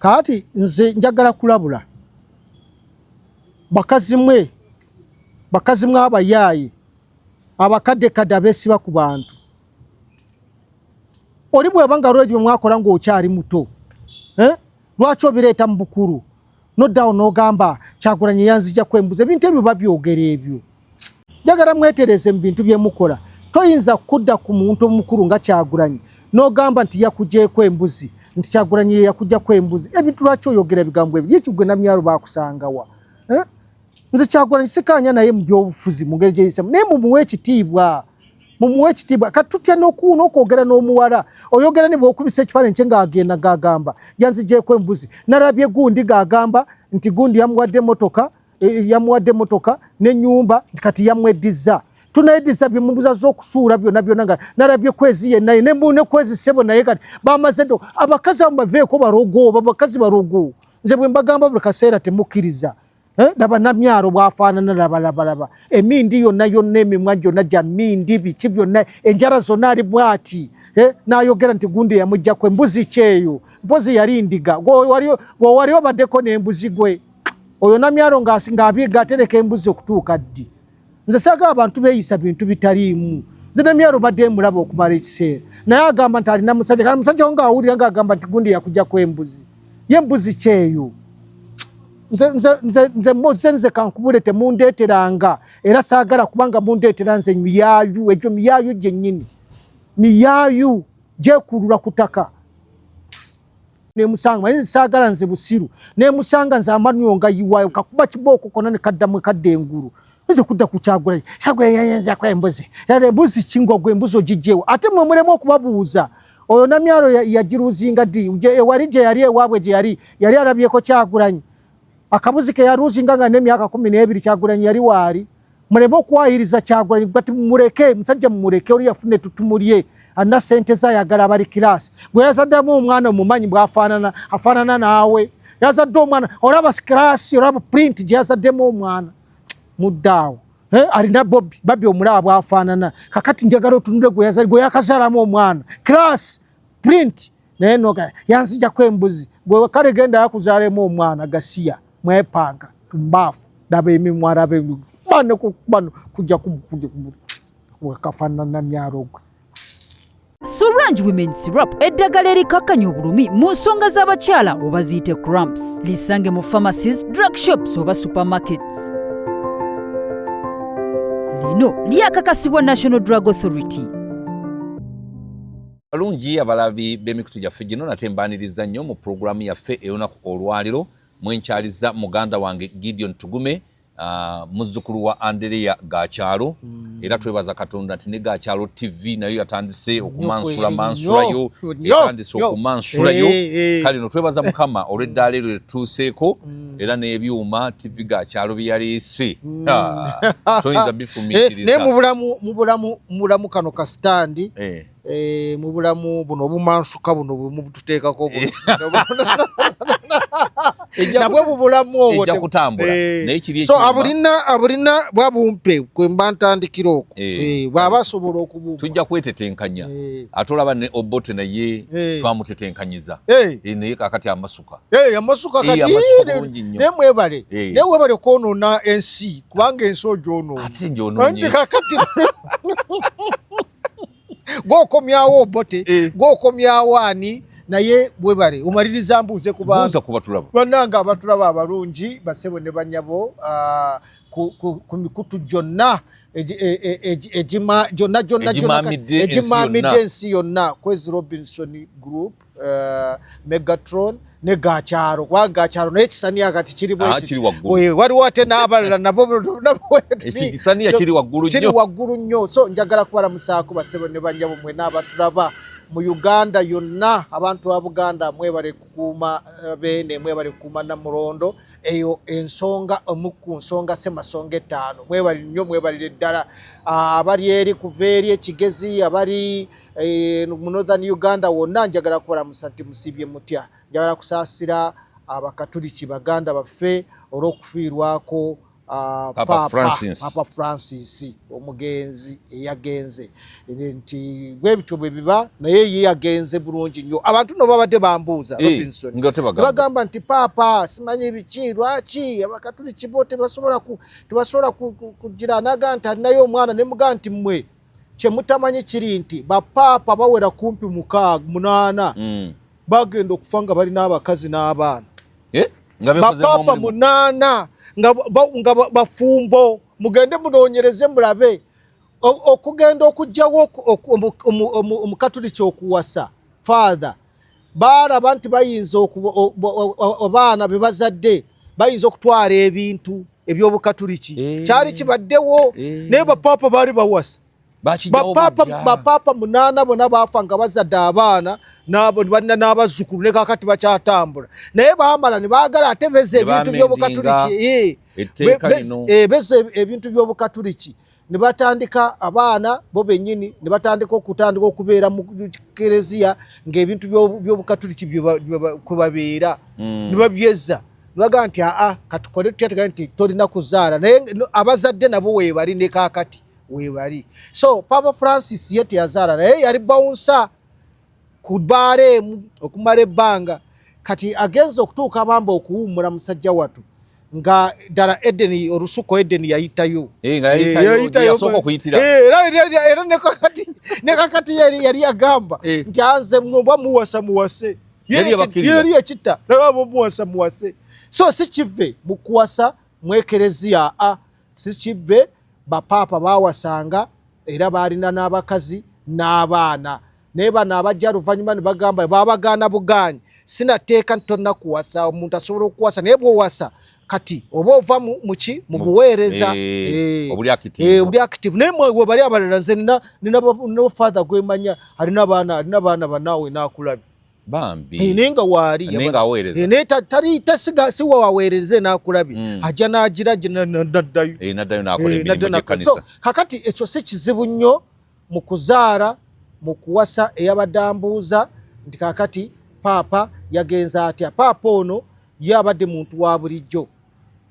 kati nze njagala kulabula bakazi mwe abayaayi abakadde kadde abesiba ku bantu oli bwebanga lwebyo mwakola ng'okyali muto lwaki obireeta mu bukulu noddawo n'ogamba Kyagulanyi yanzija kwembuza ebintu ebyo babyogera ebyo njagala mwetereze mu bintu bye mukola toyinza kudda ku muntu omukulu nga Kyagulanyi n'ogamba nti yakugyeko embuzi nti Kyagulanyi yakujjako embuzi ebintu lwaki oyogera ebigambo ebyo yiki gwe Namyalo baakusangawa nze Kyagulanyi sikanya naye mu byobufuzi mu ngeri gyeyisamu naye mumuwe ekitiibwa kati tutya n'okwogera n'omuwala oyogera ne bw'okubisa ekifaananyi kye ng'agenda ng'agamba yanzigyeko embuzi narabye gundi ng'agamba nti gundi yamuwadde emotoka n'ennyumba kati yamweddiza tunayeddiza byemubuza z'okusuula byonna nga narabye kwezi yennaye ne kwezi ssebo naye kati bamaze ddo abakazi abo baveeko bakazi barogo nze bwe mbagamba buli kaseera temukkiriza laba Namyalo bwafaanana laba emindi yonna emimwa gyonna gya mindi biki byonna enjala zonna ali bw'ati n'ayogera nti gundi yamuggyako embuzi kyeyo mpozi yali ndiga wali obaddeko n'embuzi gwe oyo Namyalo ng'abiga atereka embuzi okutuuka ddi nze saagala abantu beeyisa bintu bitaliimu nze Namyalo badde mulaba okumala ekiseera naye agamba nti alina musajja kale musajja ng'awulira ng'agamba nti gundi yakuggyako embuzi ye embuzi kyeyo nze kankubule temundeeteranga era saagala kubanga mundeetera nze miyaayu egyo miyaayu gyennyini miyaayu gyekulula ku ttaka nemusanga nze saagala nze busiru nemusanga nze amannyo nga yiwaayo kakuba kibooko konna ne kaddamu kadda engulu nze kudda ku Kyagulanyi yayenzaako embuzi embuzi kingogwe embuzi ogijjeewo ate mwe mulemu okubabuuza oyo Namyalo yagiruuzinga ddi ewali gye yali ewaabwe gye yali alabyeko Kyagulanyi akabuzi ke yaruuzinga nga n'emyaka 12 Kyagulanyi yali waali muleme okwayiriza Kyagulanyi bati mumuleke musajja mumuleke oli yafune tutumulye anna sente zayagala abali kirasi gwe yazaddemu omwana omumanyi afaanana naawe yazadde omwana olaba kirasi olaba print gye yazaddemu omwana muddaawo alina babi omulaba bwafaanana kakati njagala otunule gwe yakazaalamu omwana kirasi print naye noga yanzijjako embuzi gwe kale genda yakuzaalemu omwana gasiya mwepanga tumbaafu daba emimwa arabe bano kujja kafaanana Namyalo gwe Sorange Women Syrup eddagala erikakkanya obulumi mu nsonga z'abakyala oba ziyite cramps lisange mu pharmacies, drug shops oba supermarkets. Lino lyakakasibwa National Drug Authority. Balungi abalabi b'emikutu gyaffe gino nate mbaaniriza nnyo mu pulogulaamu yaffe ey'olunaku olwaliro mwenkyaliza muganda wange Gideon Tugume muzzukulu wa Andrea Gakyalo era twebaza Katonda nti ne Gakyalo TV nayo yatandise okumansulayo yatandise okumansulayo kale no twebaza Mukama olw'eddaala eryo lyetutuuseeko era n'ebyuma TV Gakyalo byeyaleese toyinza bifumiikiriza naye mu bulamu kano kasitandi mu bulamu buno obumansuka buno bututeekako nabwe bubulamu obwo ejja kutambula naye kiri so abulina bwabumpe kwe mba ntandikira okwo bw'aba asobola okubumpa tujja kwetetenkanya ate olaba ne Obote naye twamutetenkanyiza naye kakati amasuka kati naye mwebale okwonoona ensi kubanga ensi ogyonoona ate ngyonoonye kakati gwokomyawo Obote gwokomyawo ani naye bwebale omaliriza mbuuze kubanza kubatulaba bannanga abatulaba abalungi basebo ne banyabo ku mikutu gyonna egimamidde ensi yonna Kwezi Robinson Group Megatron ne Gakyalo kwa Gakyalo naye ekisaniya kati kiri waliwo ate n'abalala nabo ekisaniya kiri waggulu nnyo so njagala kubalamusaako basebo ne banyabo mwe n'abatulaba mu Uganda yonna abantu ba Buganda mwebale kukuuma bene mwebale kukuuma Namulondo eyo ensonga omuku nsonga semasonga 5 mwebale nnyo mwebalire ddala abali eri kuva eri ekigezi abali mu Northern Uganda wonna njagala kubalamusa nti musibye mutya njagala kusaasira abakatuliki Baganda baffe olw'okufiirwako Papa Francis omugenzi eyagenze nti bwebityo bwe biba naye ye yagenze bulungi nnyo abantu no babadde bambuuza Robinson bagamba nti Papa simanyi biki lwaki abakatoliki bo tebasobola kugira naga nti alinayo omwana ne muga nti mmwe kye mutamanyi kiri nti bapapa bawera kumpi 8 bagenda okufa nga balina abakazi n'abaana bapapa 8 nga bafumbo mugende munoonyereze mulabe okugenda okujjawo omukatoliki okuwasa father balaba nti bayinza abaana be bazadde bayinza okutwala ebintu eby'obukatoliki kyali kibaddewo naye bapapa baali bawasa bapapa 8 bonna baafa nga bazadde abaana balina n'abazzukulu ne kakati bakyatambula naye baamala ne baagala ate beze ebintu by'obukatoliki beze ebintu by'obukatoliki ne batandika abaana bo bennyini ne batandika okubeera mu kereziya ng'ebintu by'obukatoliki kwe babeera ne babyeza baga nti katukole tutya nti tolina kuzaala naye abazadde nabo weebali ne kakati weebali so Papa Francis ye teyazaala naye yali bawunsa ku bbaala okumala ebbanga kati agenza okutuuka abamba okuwummula musajja wattu nga ddala Eden olusuko Eden yayitayo era ne kakati yali agamba nti anze mba muwasa muwase yeri ekitta nabo muwasa muwase so si kive mu kuwasa mu ekereziya si kive bapapa bawasanga era balina n'abakazi n'abaana naye bano abajja luvannyuma ne bagamba babagaana bugaanyi sinateeka ntonna kuwasa omuntu asobola okuwasa naye bw'owasa kati oba ova muki mu buweereza obuli active naye mwe bali abalala nze nina father gwemanya alina baana banaawe n'akulabye bambi nenga waali naye siwa waweereze n'akulabye ajja n'agira naddayo kakati ekyo si kizibu nnyo mu kuzaala mu kuwasa eyabadambuuza nti kakati Papa yagenze atya Papa ono ye abadde muntu wa bulijjo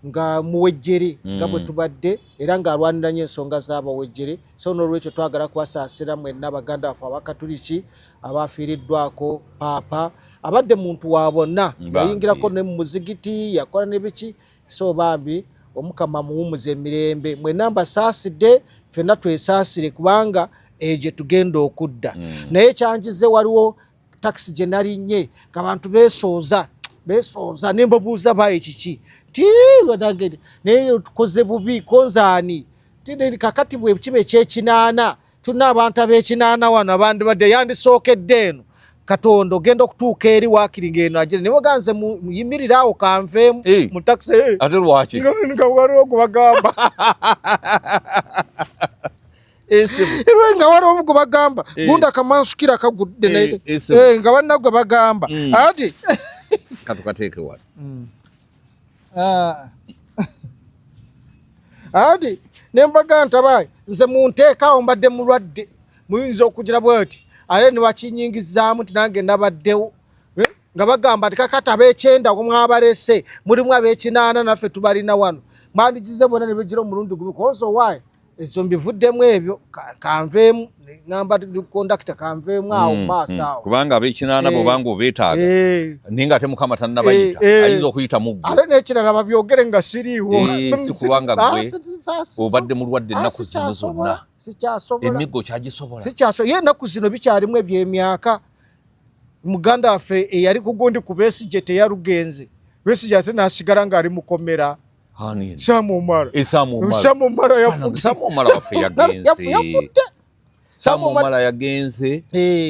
nga muwejjere nga bwe tubadde era ng'alwanira nnyo ensonga z'abawejjere so n'olwekyo twagala kubasaasira mwenna baganda baffe abakatoliki abafiiriddwako Papa abadde muntu wa bonna yayingirako ne mu muzigiti yakola ne biki so bambi omukama muwumuza emirembe mwenna mbasaasidde ffenna twesaasire kubanga eje tugenda okudda naye kyanjize waliwo taxi gye nalinnye ng'abantu beesooza ne mbabuuza baye kiki naye tukoze bubi konzaani kakati bwe kiba ekyekinaana tulina abantu ab'ekinaana wano abandibadde yandisookedde eno Katonda ogenda okutuuka eri waakiri ng'eno agire ne muganze muyimirire awo kanveemu mu taxi ate lwaki nga waliwo gubagamba nga waliwo gubagamba gundi akamansukira kagudde naye nga balina gwe bagamba ati katukateeke wano ati nembaga ntabaye nze munteekaawo mbadde mulwadde muyinza okugira bweti ate nebakinyingizaamu nti nange nabaddewo nga bagamba nti kakati ab'ekyenda mwabalese mulimu ab'ekinaana naffe tubalina wano mwandigize bonna ne begira omulundi gubi konso waaye ezo mbivuddemu ebyo kanveemu ngamba kondakita kanveemu awo maaso awo kubanga ab'ekinaana bwobanga obeetaaga naye nga ate Mukama tannabayita ayinza okuyita mu ggwe ate n'ekirala babyogere nga siriiwo si kulwanga ggwe obadde mulwadde ennaku zino zonna emiggo kyagisobola ye ennaku zino bikyalimu ebyemyaka muganda waffe eyali kugundi ku Besigye teyalugenze Besigye ate n'asigala ng'ali mukomera Samumara waffe yagenze Samumara yagenze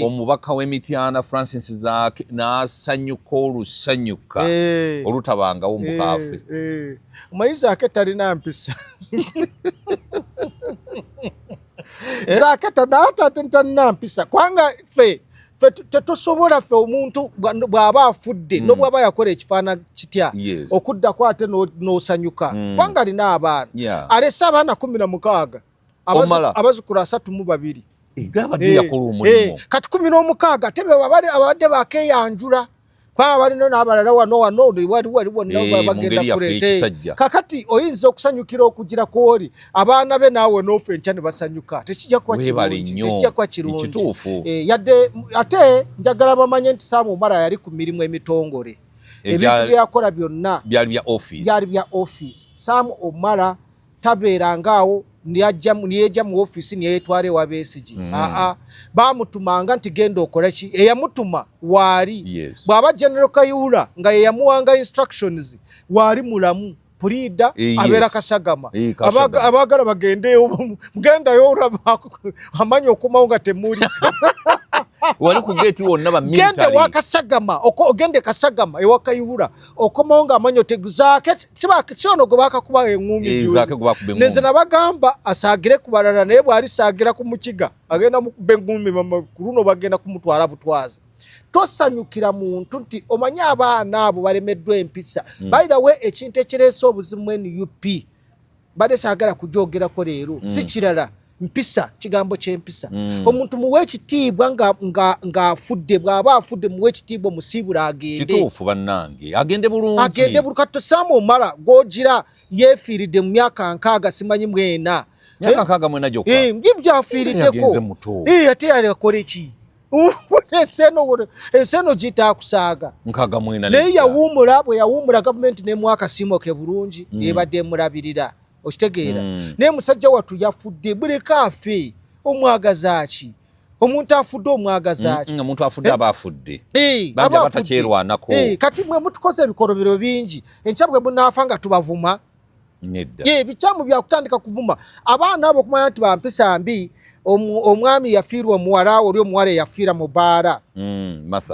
omubaka w'Emityana Francis Zaake n'asanyuka olusanyuka olutabangawo mukaafe omayiza ake talina mpisa Zaake talina mpisa kwanga ffe tetusobola ffe omuntu bw'aba afudde n'obw'aba yakola ekifaana kitya okuddako ate n'osanyuka kubanga alina abaana alese abaana 16 abazzukulu 32 abadde yakola omulimu kati 16 ate abadde bakeyanjula kwa balino n'abalala wano wali bonna bagenda kulete kakati oyinza okusanyukira okugira kwoli abaana be naawe n'ofe nkyane basanyuka tekijja kuba kirungi yadde ate njagala bamanye nti Sam Omara yali ku mirimu emitongole ebintu byakola byonna byali bya office Sam Omara tabeerangaawo niyejja mu office niyetwale wa Besigye bamutumanga nti genda okola ki eyamutuma waali bw'aba General Kayihura nga yeyamuwanga instructions waali mulamu pulida abeera Kasagama abagala bagendeyo mugendayo amanyi okumawo nga temuli wali ku gate wonna ba military gende wa Kasagama ogende Kasagama ewa Kayihura okomawo nga amanyi oteguzaake kisono gwe bakakuba engumi neze nabagamba asagire ku balala naye bwali sagira ku mukiga agenda mu bengumi mama kuruno bagenda kumutwala butwaza tosanyukira muntu nti omanyi abaana abo balemeddwa empisa by the way ekintu ekireese obuzimu NUP bade sagala kujogerako leero si kirala mpisa kigambo ky'empisa omuntu muwe ekitiibwa nga afudde bw'aba afudde muwe ekitiibwa musibula agende kituufu bannange agende bulungi kato Sam Omara gogira yefiiridde mu myaka 6 simanyi mwena myaka 6 mwena jokka ngibyafiiriddeko ate yakola ki eseno jita kusaaga nkaga mwena naye yawumula bwe yawumula gavumenti n'emwaka simoke bulungi yebadde mulabirira okitegeera naye musajja watu yafudde buleka afe omwagazaaki omuntu afudde omwagazaaki omuntu afudde aba afudde banja batakyerwanako kati mwe mutukoze ebikolobero bingi enkya bwe munaafa nga tubavuma nedda bikyamu byakutandika kuvuma abaana abo okumanya nti bampisa mbi omwami yafiirwa omuwala oli omuwala yafiira mu bbaala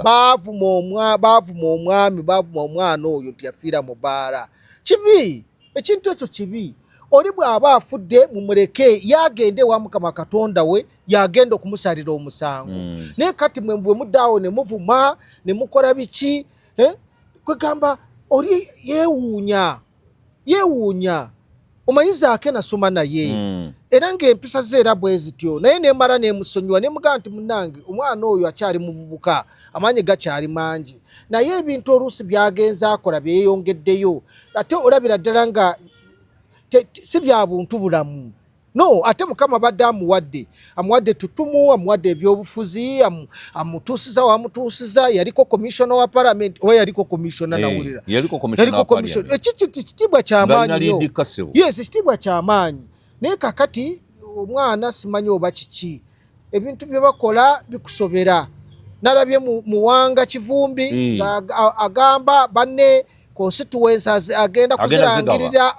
baavuma omwami baavuma omwana oyo nti yafiira mu bbaala kibi ekintu ekyo kibi oli bw'aba afudde mumuleke yagende wa Mukama Katonda we yagenda okumusalira omusango naye kati mwe bwe muddaawo ne muvuma ne mukola biki kwegamba oli yeewuunya omanyiza ake nasoma naye era ng'empisa ze era bwe zityo naye nemala nemusonyiwa nemugaa nti munnange omwana oyo akyali muvubuka amaanyi gakyali mangi naye ebintu oluusi byagenza akola byeyongeddeyo ate olabira ddala nga si bya buntu bulamu no ate Mukama badde amuwadde tutumu amuwadde ebyobufuzi amutuusiza yaliko commissioner wa parliament oba yaliko commissioner nawulira yaliko commissioner ekitiibwa kyamaanyi ekitiibwa kyamaanyi naye kakati omwana simanyi oba kiki ebintu bye bakola bikusobera nalabye muwanga Kivumbi agamba banne constituencies agenda kuzirangirira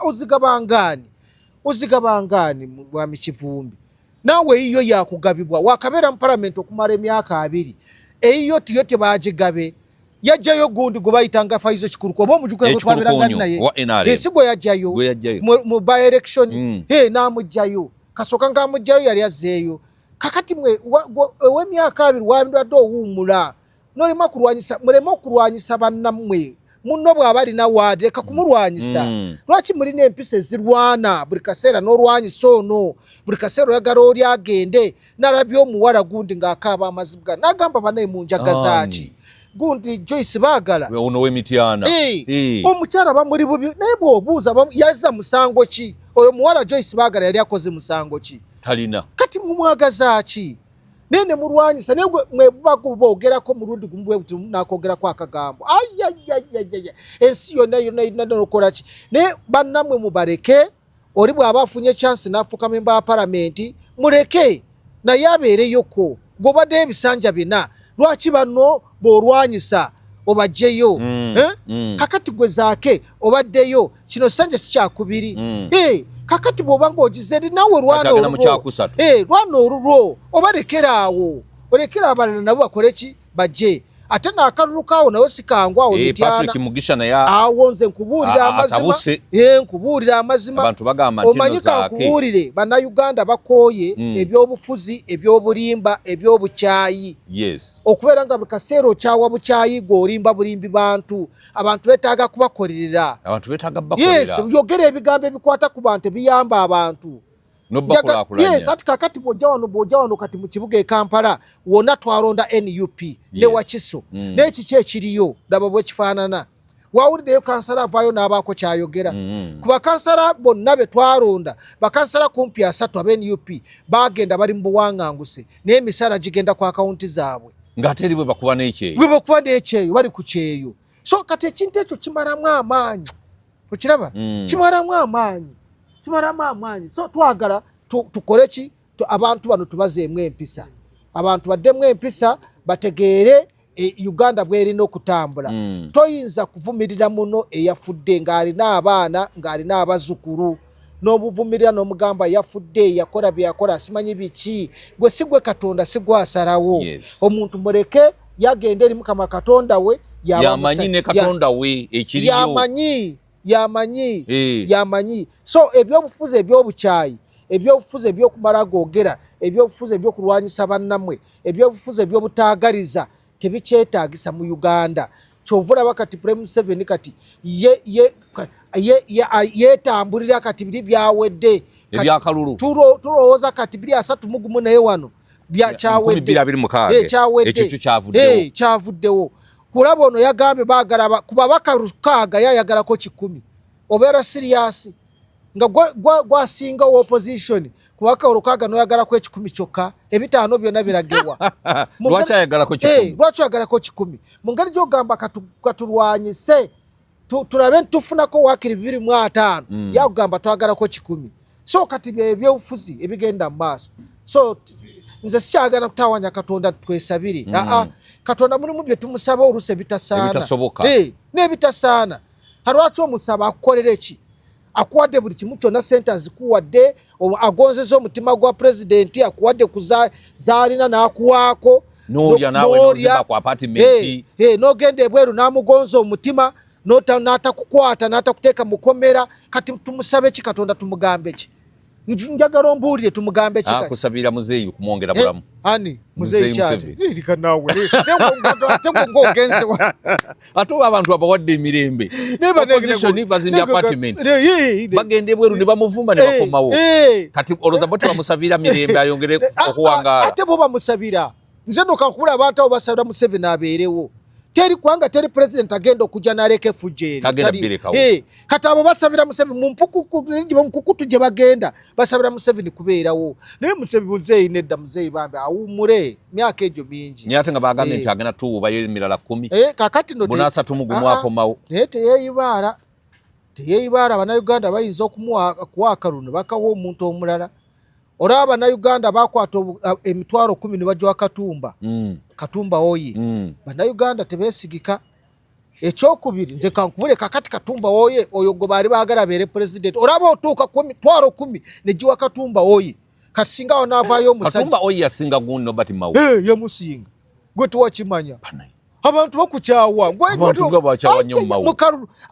ozigabangani mwami Kivumbi nawe iyo yakugabibwa wakabeera mu parliament okumala emyaka 2 eyo tiyo tebagigabe yajjayo gundi gwe bayitanga Faizo Kikuruko oba omujukira twabiranga naye esigo yajjayo mu by election namujjayo kasoka ngamujjayo yali azzeeyo kakati mwe ow'emyaka 2 wabindwadde owuumula nolema okulwanyisa bannammwe munno bw'aba alina waadi leka kumulwanyisa lwaki mulina empisa ezirwana buli kaseera n'olwanyisa ono buli kaseera oyagala oli agende nalabye omuwala gundi ng'akaaba amazibu gano n'agamba banaye mu njaga zaaki gundi Joyce baagala ono w'emityana omukyala bamuli bubi naye bw'obuuza yazza musango ki oyo muwala Joyce baagala yali akoze musango ki talina kati mumwagazaaki nene mulwanyisa naye mwe bogerako mulundi gumu nakogerako akagambo ensi yonna nokola ki naye bannammwe mubaleke oli bw'aba afunye chance n'afuuka memba wa palamenti muleke naye abeereyoko gobaddeyo ebisanja bina lwaki banno bw'olwanyisa obajjeyo kakati gwe zaake obaddeyo kino sanja sikyakubiri kakati bw'oba ng'ogizeri nawe lwana olulwo oba lekeraawo olekera abalala nabo bakole ki bajje ate n'akalulu kaawo nawe sikangwawo awo nze nkubuulira amazima omanyi kankubuulire bannayuganda bakooye ebyobufuzi ebyobulimba ebyobukyayi okubeera nga buli kaseera okyawa bukyayi gweolimba bulimbi bantu abantu beetaaga kubakolerera yogera ebigambo ebikwata ku bantu ebiyamba abantu Yes, ati kakati bojja wano kati mu kibuga e Kampala wonna twaronda NUP ne Wakiso n'ekiki ekiriyo laba bwe kifaanana. Wawuliddeyo kansala avaayo n'abaako kyayogera. Ku bakansala bonna be twaronda bakansala kumpi 3 aba NUP bagenda bali mu buwanganguse naye emisala gigenda ku akawunti zaabwe ng'ate eri bwe bakuba n'ekyeyo bali ku kyeyo. So kati ekintu ekyo kimalamu amaanyi okiraba kimalamu amaanyi. So twagala tukole ki abantu bano tubazeemu empisa, abantu baddemu empisa bategeere Uganda bwerina okutambula. Toyinza kuvumirira muno eyafudde ng'alina abaana ng'alina abazzukulu n'obuvumirira n'omugamba yafudde yakola bye yakola simanyi biki gwe sigwe Katonda sigwasalawo. Omuntu muleke yagenda eri Mukama Katonda we yamanyi ne Katonda we ekiriyo yamanyi. So ebyobufuzi ebyobukyayi ebyobufuzi ebyokumala googera ebyobufuzi ebyokulwanyisa bannamwe ebyobufuzi ebyobutaagaliza tebikyetaagisa mu Uganda. Kyovula bakati Prime Museveni kati yetambulira kati biri byawedde ebyakalulu tulowooza kati 231 naye wano kyawedde kyavuddewo. Kulaba ono yagambye baagala ku babaka 6 yayagalako 10 obeera siriyasi nga gwasinga opposition kubaka 6 noyagalako 10 kyokka 5 byonna biragewa. Lwaki ayagalako 10 mu ngeri gy'ogamba katulwanyise tulabe tufunako wakiri 25 yakugamba twagalako 10. So kati byebyobufuzi ebigenda mu maaso. So nze sikyagala kutawanya Katonda twesabire. Katonda mulimu bye tumusaba oluse bitasaana n'ebitasaana. Lwaki omusaba akukolera ki? Akuwadde buli kimu kyonna sente azikuwadde, agonzeza omutima gwa pulezidenti, akuwadde kuzaalina n'akuwaako n'ogenda ebweru n'amugonza omutima n'atakukwata n'atakuteeka mukomera. Kati tumusabe ki Katonda tumugambe ki? Njagala ombuulire tumugambe ki? Akusabira muzeeyi kumwongera bulamu. Ani muzeeyi kyati lirika naawe ng'ogenze ate oba abantu abawadde emirembe opposition bazimbye apartment bagenda ebweru ne bamuvuma ne bakomawo. Kati olowooza bo tebamusabira mirembe ayongere okuwangaala? Ate bo bamusabira. Nze nokakubula abantu abo basabira Museveni abeerewo. Teri kwanga teri president agenda okujja n'aleka fujeri kati abo basabira Museveni mu mpukutu gye bagenda basabira Museveni kubeerawo. Naye Museveni muzeeyi nedda muzeeyi bambe awummule myaka egyo mingi naye ate nga bagambye nti agenda tuwubayo emirala 10 kakati no 3 akomawo. Naye teyeeyibaala Bannayuganda bayinza okuwa akalulu ne bakawa omuntu omulala. Olaba Bannayuganda bakwata emitwalo 10 ne bajja Katumba Katumba oyi Bannayuganda tebeesigika. Ekyokubiri nze kankubule kakati Katumba oye oyo gwe baali baagala abeere president. Olaba otuuka ku emitwalo 10 ne giwa Katumba oyi kati singa awo n'avaayo omusajja Katumba oyi yasinga gundi Nobert Mao yamusinga gwe tuwakimanya abantu bakukyawa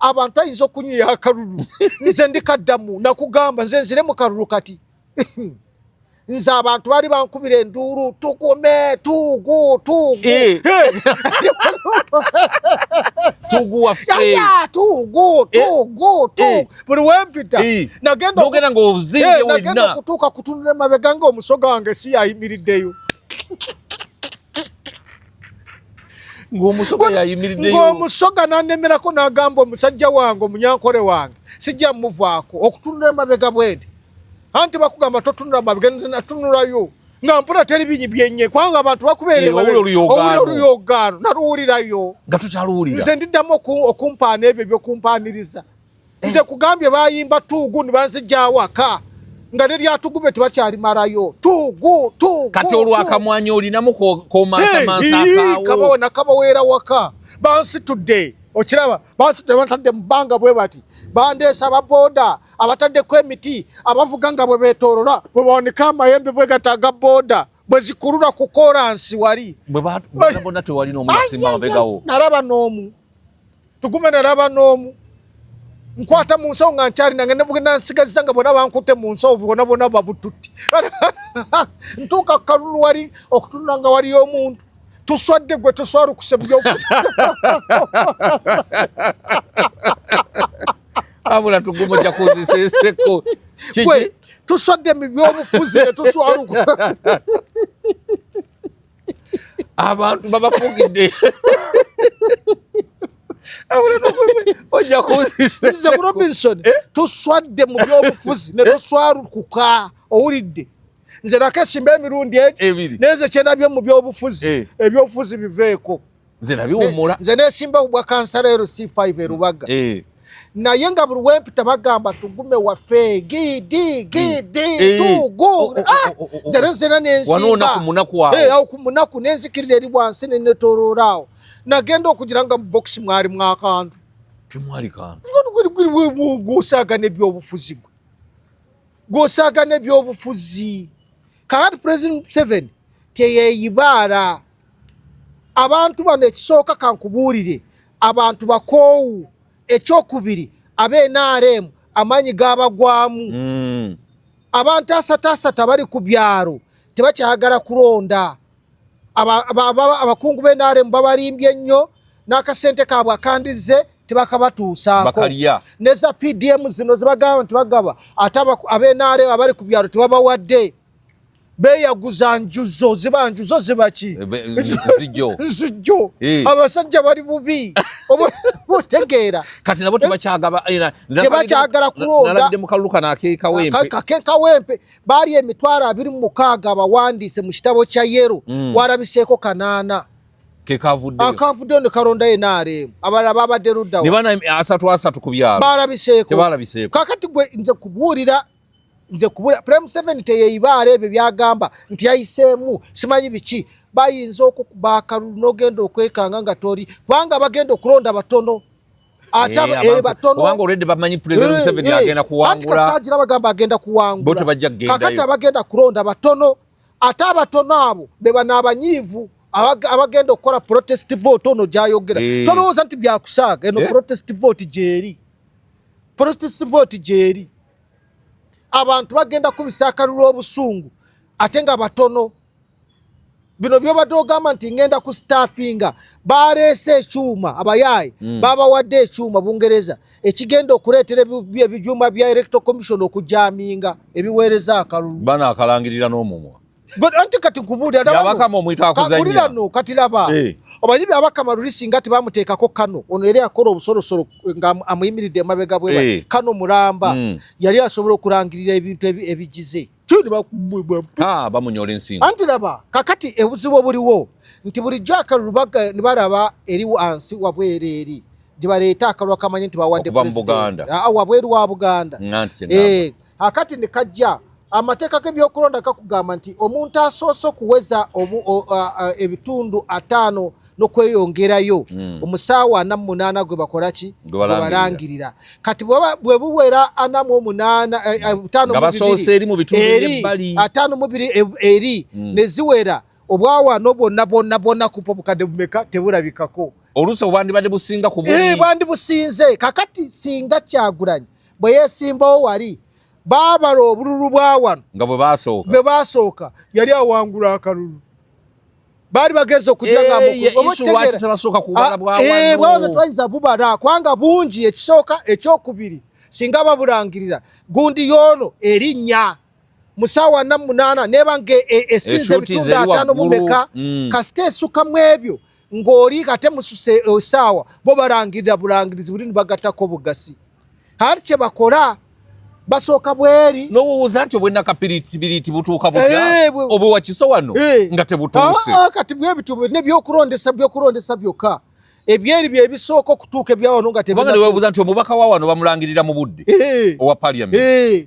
abantu ayinza okunyiya akalulu. Nze ndikaddamu nakugamba nze nzire mu kalulu kati nze abantu bali bankubira enduulu tugume tugu waffe tugu buli wempita nogenda ng'ozinge wenna kutuuka kutunula emabega ng'omusoga wange si yayimiriddeyo ng'omusoga n'annemerako n'agamba omusajja wange omunyankole wange sijja muvaako okutunula emabega bwendi. Anti bakugamba totunula mabega natunulayo nga mpona teri binyi byenye kwanga abantu bakubeere oluyoogaano naluwulirayo nga tukyaluwulira. Nze ndiddamu okumpaana ebyo ebyokumpaaniriza. Nze kugambye bayimba tugu ne banzijja awaka nga neryatugube tebakyalimalayo tugu kati olwakamwanya olinamu komansamansa akaawo kabawona kabaweera waka bansitudde okiraba bansitudde batadde mu bbanga bwe bati bandeesa ababoda abataddeko emiti abavuga nga bwe beetoolola bwe bawanika amayembe bwe gataaga boda bwe zikulula ku kolansi wali bonna tewali n'omunasimba mabegawo. Nalaba n'omu tugume nalaba n'omu nkwata mu nsawo nga nkyali nange ne bugenda nsigazisa nga bonna bankutte mu nsawo bonna babututti ntuuka ku kalulu wali okutunula nga waliyo omuntu tuswadde gwe tuswarukuse mu byobufuzi abula tugumu ojja kuziseseko tuswadde mu byobufuzi ne tuswaluka abantu babafugidde ojja kuzisa Robinson tuswadde mu byobufuzi ne tuswalukuka owulidde nze nakasimba emirundi ebiri neze kyenabye mu byobufuzi ebyobufuzi biveeko nze nabiwummula nze nesimba bwa kansala C5 erubaga naye nga buli wempita bagamba tugume waffe gidi tugu zena nensimba awo ku munaku nenzikirira eri bwansi nenetololaawo nagenda okugira nga mu bokisi mwali mwakantu temwali kantu gwosagana ebyobufuzi gwosagana ebyobufuzi kakati President 7 teyeyibaala abantu bano ekisooka kankubuulire abantu bakoowu ekyokubiri NRM amanyi gabagwamu abantu asatu bali ku byalo tebakyagala kulonda abakungu NRM babalimbye nnyo n'akasente kaabwe akandize tebakabatuusaako neza PDM zino zibagamba nti bagaba ate NRM abali ku byalo tebabawadde beyaguza njuzo ziba njuzo zibaki nzijjo abasajja bali bubi obutegeera kati nabo tebakyagaba tebakyagala kulonda nalabidde mu kaluka nakeeka wempe baali emitwalo 26 abawandiise mu kitabo kya yero warabiseeko 8 akavuddeyo ne kalonda NRM abalala babadde luddawo ne bana 3 ku byalo barabiseeko kakati gwe nze kubuulira Prime 7 teyeyibaala ebyo byagamba nti yayiseemu simanyi biki bayinza okukuba akalulu n'ogenda okwekanga nga tori kubanga bagenda okulonda batono kubanga olwedde bamanyi President 7 agenda kuwangula bagamba agenda kuwangula kakati abagenda kulonda batono ate abatono abo be bano abanyiivu abagenda okukola protest vote ono gyayogera tolowooza nti byakusaaga eno protest vote gyeri abantu bagenda kubisa akalulu obusungu ate nga batono bino byobadde ogamba nti ngenda ku staffinga baleese ekyuma abayaayi babawadde ekyuma Bungereza ekigenda okuleetera ebyuma bya Electoral Commission okujaminga ebiweereza akalulu bana akalangirira n'omumwa anti kati nkubuulira no kati laba omanyi byabakama luli singa tebamuteekako Kano ono yali akola obusolosolo nga amuyimiridde emabega bwe Kano Mulamba yali asobola okulangirira ebintu ebigize bamunyola ensingo anti laba kakati ebuzibu obuliwo nti bulijjo akalulu ne balaba eri wansi wabweru eri gye baleeta akalulu akamanyi nti bawadde wabweru wa Buganda akati ne kajja amateeka g'ebyokulonda gakugamba nti omuntu asoose okuweza ebitundu 5 n'okweyongerayo omusaawa 48 gwe bakola ki gwe balangirira kati bwe buwera 48 nga basoose eri mu bitundu eby'ebbali 52 eri ne ziwera obwawano bonna kupo bukadde bumeka tebulabikako oluusi obwandibadde businga ku buli bwandi businze kakati singa Kyagulanyi bwe yeesimbawo wali baabala obululu bwawano nga bwe basooka yali awangula akalulu baali bageze okugira nga twayinza bubala kubanga bungi ekisooka ekyokubiri singa babulangirira gundi yoono erinnya musaawa 48 neba nga esinze ebitundu 5 mumeka kasita esukkamu ebyo ng'oli kate mususe esaawa bo balangirira bulangirizi buli nibagattako bugasi hali kye bakola basooka bweri n'owuuza nti obwennakapiriti butuuka butya obwe wakiso wano nga tebutuuse kati bwebitu nebyokulondesa byokka ebyeri bye bisooka okutuuka ebyawano nga kubanga neweebuuza nti omubaka wa wano bamulangirira mu budde owa parliament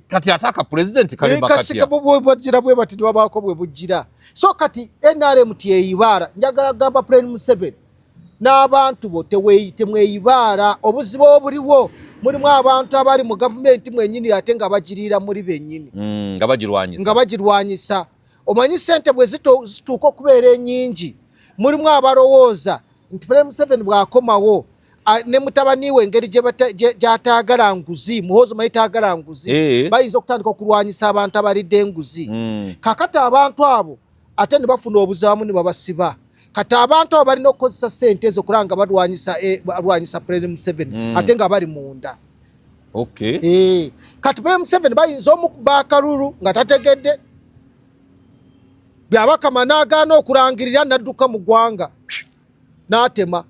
kati ate aka president kalimba katya bwebajira bwe bati nibabaako bwe bujjira so kati NRM teyeyibaala njagala gamba Prime 7 n'abantu bo temweyibaala obuzibu obuliwo mulimu abantu abali mu gavumenti mwenyini ate nga bagiriira muri bennyini nga bagirwanyisa omanyi sente bwe zituuka okubeera ennyingi mulimu abalowooza nti Prime 7 bw'akomawo ne mutabani we engeri gy'ataagala nguzi muhoozi mayi taagala nguzi bayinza okutandika okulwanyisa abantu abalidde enguzi kakati abantu abo ate ne bafuna obuzibu awamu ne babasiba kati abantu abo balina okukozesa sente ezo kulanga balwanyisa Prime 7 ate nga bali munda Okay. Kati Museveni bayinza omukuba akalulu nga tategedde byabakama n'agaana okulangirira n'adduka mu ggwanga n'atema.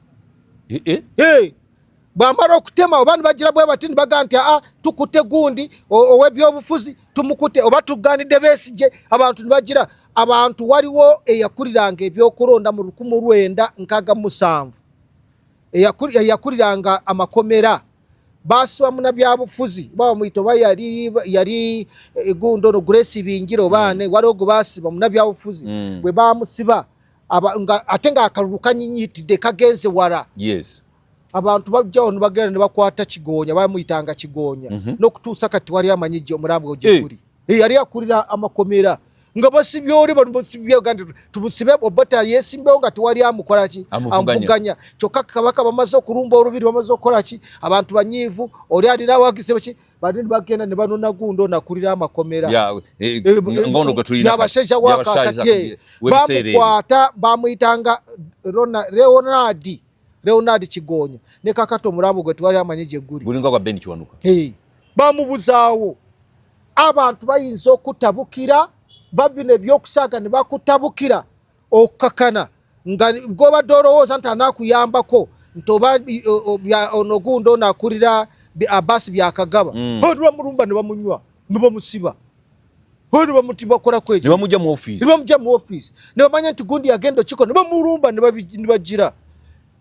Bw'amala okutema oba nibagira bwe bati nibaga nti tukute gundi ow'ebyobufuzi tumukute oba tugaanidde Besigye abantu nibagira. Abantu waliwo eyakuliranga ebyokulonda mu 1967 eyakuliranga amakomera basiba munabyabufuzi bamuyita oba yali egundo no Grace Binjiro baane waliwo gwe basiba munabyabufuzi bwe bamusiba ate nga akalulu kanyinyitidde kagenze wala. Abantu bajjawo nibagenda ne bakwata Kigonya bamuyitanga Kigonya n'okutuusa kati wali amanyijje omulambo ogikuli yali akulira amakomera nga basibye oli basibye gandi tubusibe obata yesimbeho nga tiwali amukola ki amuvuganya kyokka kabaka bamaze okulumba olubiri bamaze okola ki abantu banyivu oli alina wagisebo ki badini bagenda ne banona gundo nakulira amakomera ngono gatulira abashaija wakakati bamukwata bamuyitanga Leonard Kigonya ne kakato mulambo gwe twali amanyije guli bulinga kwa Ben Kiwanuka bamubuzaawo abantu bayinza okutabukira babine byokusaga ne bakutabukira okakana nga goba dorowooza nti anakuyambako ntoba onogundo nakulira abasi byakagaba olwa mulumba ne bamunywa ne bamusiba oli bamutiba kola kwejo ne bamujja mu office ne bamanya nti gundi agendo kiko ne bamulumba ne bagira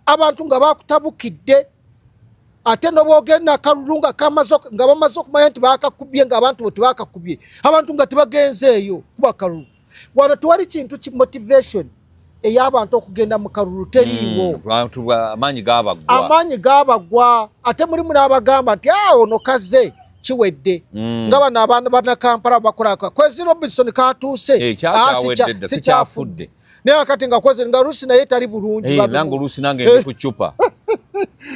abantu nga bakutabukidde ate nobogenda kalulunga kamazo nga bamaze okumanya nti bakakubye nga abantu boti bakakubye abantu nga tebagenzeeyo kuba kalulu wano tuwali kintu ki motivation ey'abantu okugenda mu kalulu teriiwo amaanyi gaabagwa ate mulimu n'abagamba nti ono kaze kiwedde nga bano abaana bannakampala bakolaka Kwezi Robinson katuuse sikyafudde naye kati nga Kwezi nga Luusi naye tali bulungi nange Luusi nange ndi ku ccupa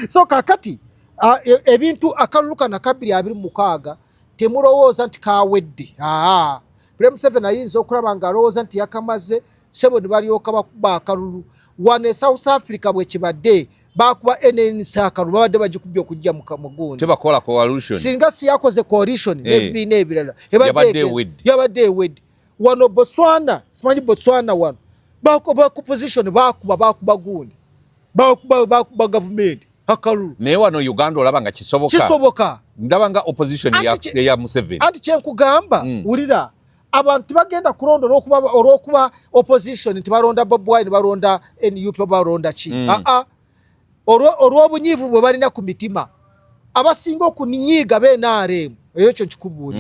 so kakati ebintu akaluluka na 226 temulowooza nti kawedde Museveni ayinza okulaba nga alowooza nti yakamaze sebo ne balyoka bakuba akalulu wane South Africa bwe kibadde bakuba NNC akalulu babadde bagikubye okujja mu kamugundi tebakola coalition singa si yakoze coalition n'ebibiina ebirala yabadde ewedde wano Botswana simanyi Botswana wano bakuba position bakuba gundi bakuba government akalulu naye wano Uganda olaba nga kisoboka ndaba nga opposition ya Museveni anti kyenkugamba wulira abantu bagenda kulonda olwokuba opposition tibalonda Bobi Wine balonda NUP balonda ki olw'obunyiivu bwe balina ku mitima abasinga okuninyiiga b'NRM eyo kyo kikubuuli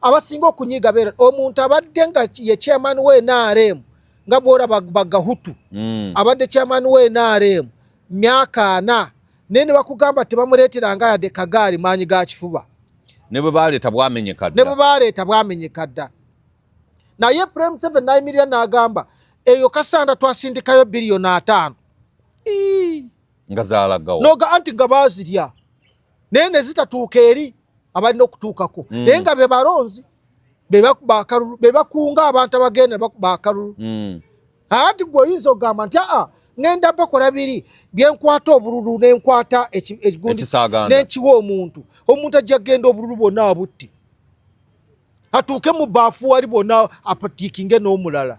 abasinga okunyiiga omuntu abadde nga ye chairman w'NRM nga bwora bagahutu abadde chairman w'NRM myaka 4 nene bakugamba tebamuleeteranga yadde kagaali maanyi ga kifuba ne bwe baleeta bwamenyeka dda naye Museveni nayimirira n'agamba eyo Kasanda twasindikayo biliyoni 5 nga zaalagawo noga anti nga baazirya naye ne zitatuuka eri abalina okutuukako naye nga be balonzi bebakuba akalulu bebakunga abantu abagenda bakuba akalulu ati gwe oyinza ogamba nti ngenda bakola biri byenkwata obululu nenkwata ekigundi n'ekiwa omuntu ajja genda obululu bwonna abutti atuuke mu baafu wali bwonna apatiikinge n'omulala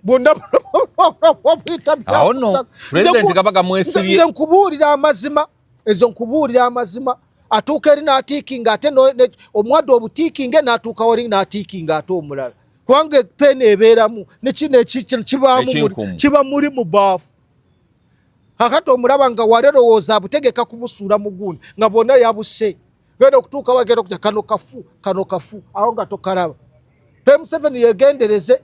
bwonna awo no President Kabaka mwesibye nze nkubuulira amazima atuuka eri n'atiikinga ate omwadde obutiikinge n'atuuka wali n'atiikinga ate omulala kubanga peni ebeeramu kiba muri mu baafu akati omulaba nga walelowooza abutegeka kubusuula mu gundi nga bwonna yabuse genda okutuuka bagenda okutya kano kafu awo nga tokalaba Museveni yegendereze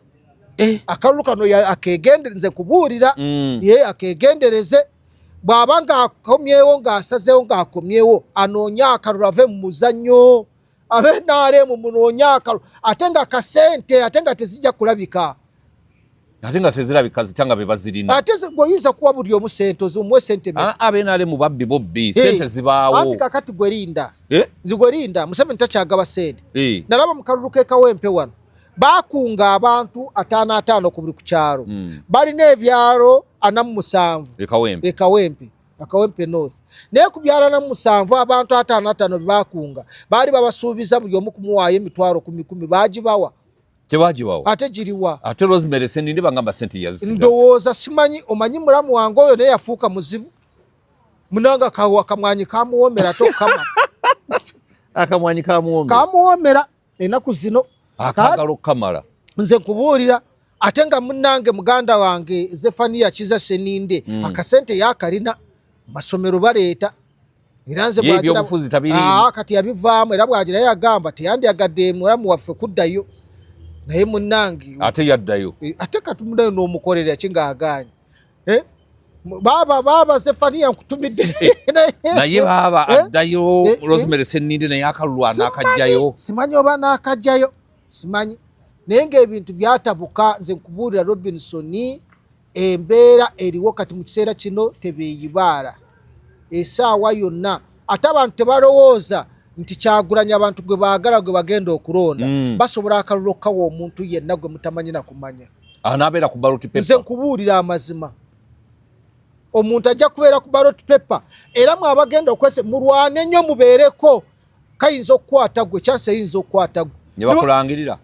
akalulu kano akegendereze kubuulira akegendereze bw'aba ng'akomyewo ng'asazeewo ng'akomyewo anoonya akalulu ave mu muzannyo abeNRM munoonya akalulu ate nga kasente ate nga tezijja kulabika ate nga tezirabika zitanga be bazirina ate oyinza kuwa buli omu sente omuwe sente abeNRM bobbi sente zibaawo anti kakati gwerinda zigwerinda Museveni takyagaba sente nalaba mu kalulu k'ekawempe wano bakunga abantu 5 ku buli ku kyalo balina ebyalo 47 ekawempe akawempe north naye kubyala na musanvu abantu 5 bakunga bali babasuubiza buli omu kumuwaayo emitwalo 10 bagibawa tebagibawa ate giriwa ate Rosemary Senninde bangamba sente yazisigaza ndowooza simanyi omanyi mulamu wange oyo naye yafuuka muzibu munanga kawa kamwanyi kamuwomera tokkama akamwanyi kamuwomera kamuwomera enaku zino akagalo kamala nze nkubuulira ate nga munnange muganda wange Zefania Kiza Senninde akasente yakalina masomero baleeta era nze bw'ebyobufuzi tabiri kati yabivaamu era bwagira yagamba teyandyagadde mulamu waffe kuddayo naye munnange ate yaddayo ate katumudayo n'omukolera kingaaganye baba Zefania nkutumidde naye baba addayo Rosemary Senninde naye akalulwa n'akajjayo simanyi oba n'akajjayo simanyi naye ng'ebintu byatabuka nze nkubuulira Robinson embeera eriwo kati mu kiseera kino tebeeyibaala essaawa yonna ate abantu tebalowooza nti Kyagulanyi abantu gwe baagala gwe bagenda okulonda basobola akalulu okkawa omuntu yenna gwe mutamanyi na kumanya anabeera ku ballot paper nze nkubuulira amazima omuntu ajja kubeera ku ballot paper era mwe abagenda okwese mulwane ennyo mubeereko kayinza okukwata gwe kyansi eyinza okukwata gwe ne bakulangirira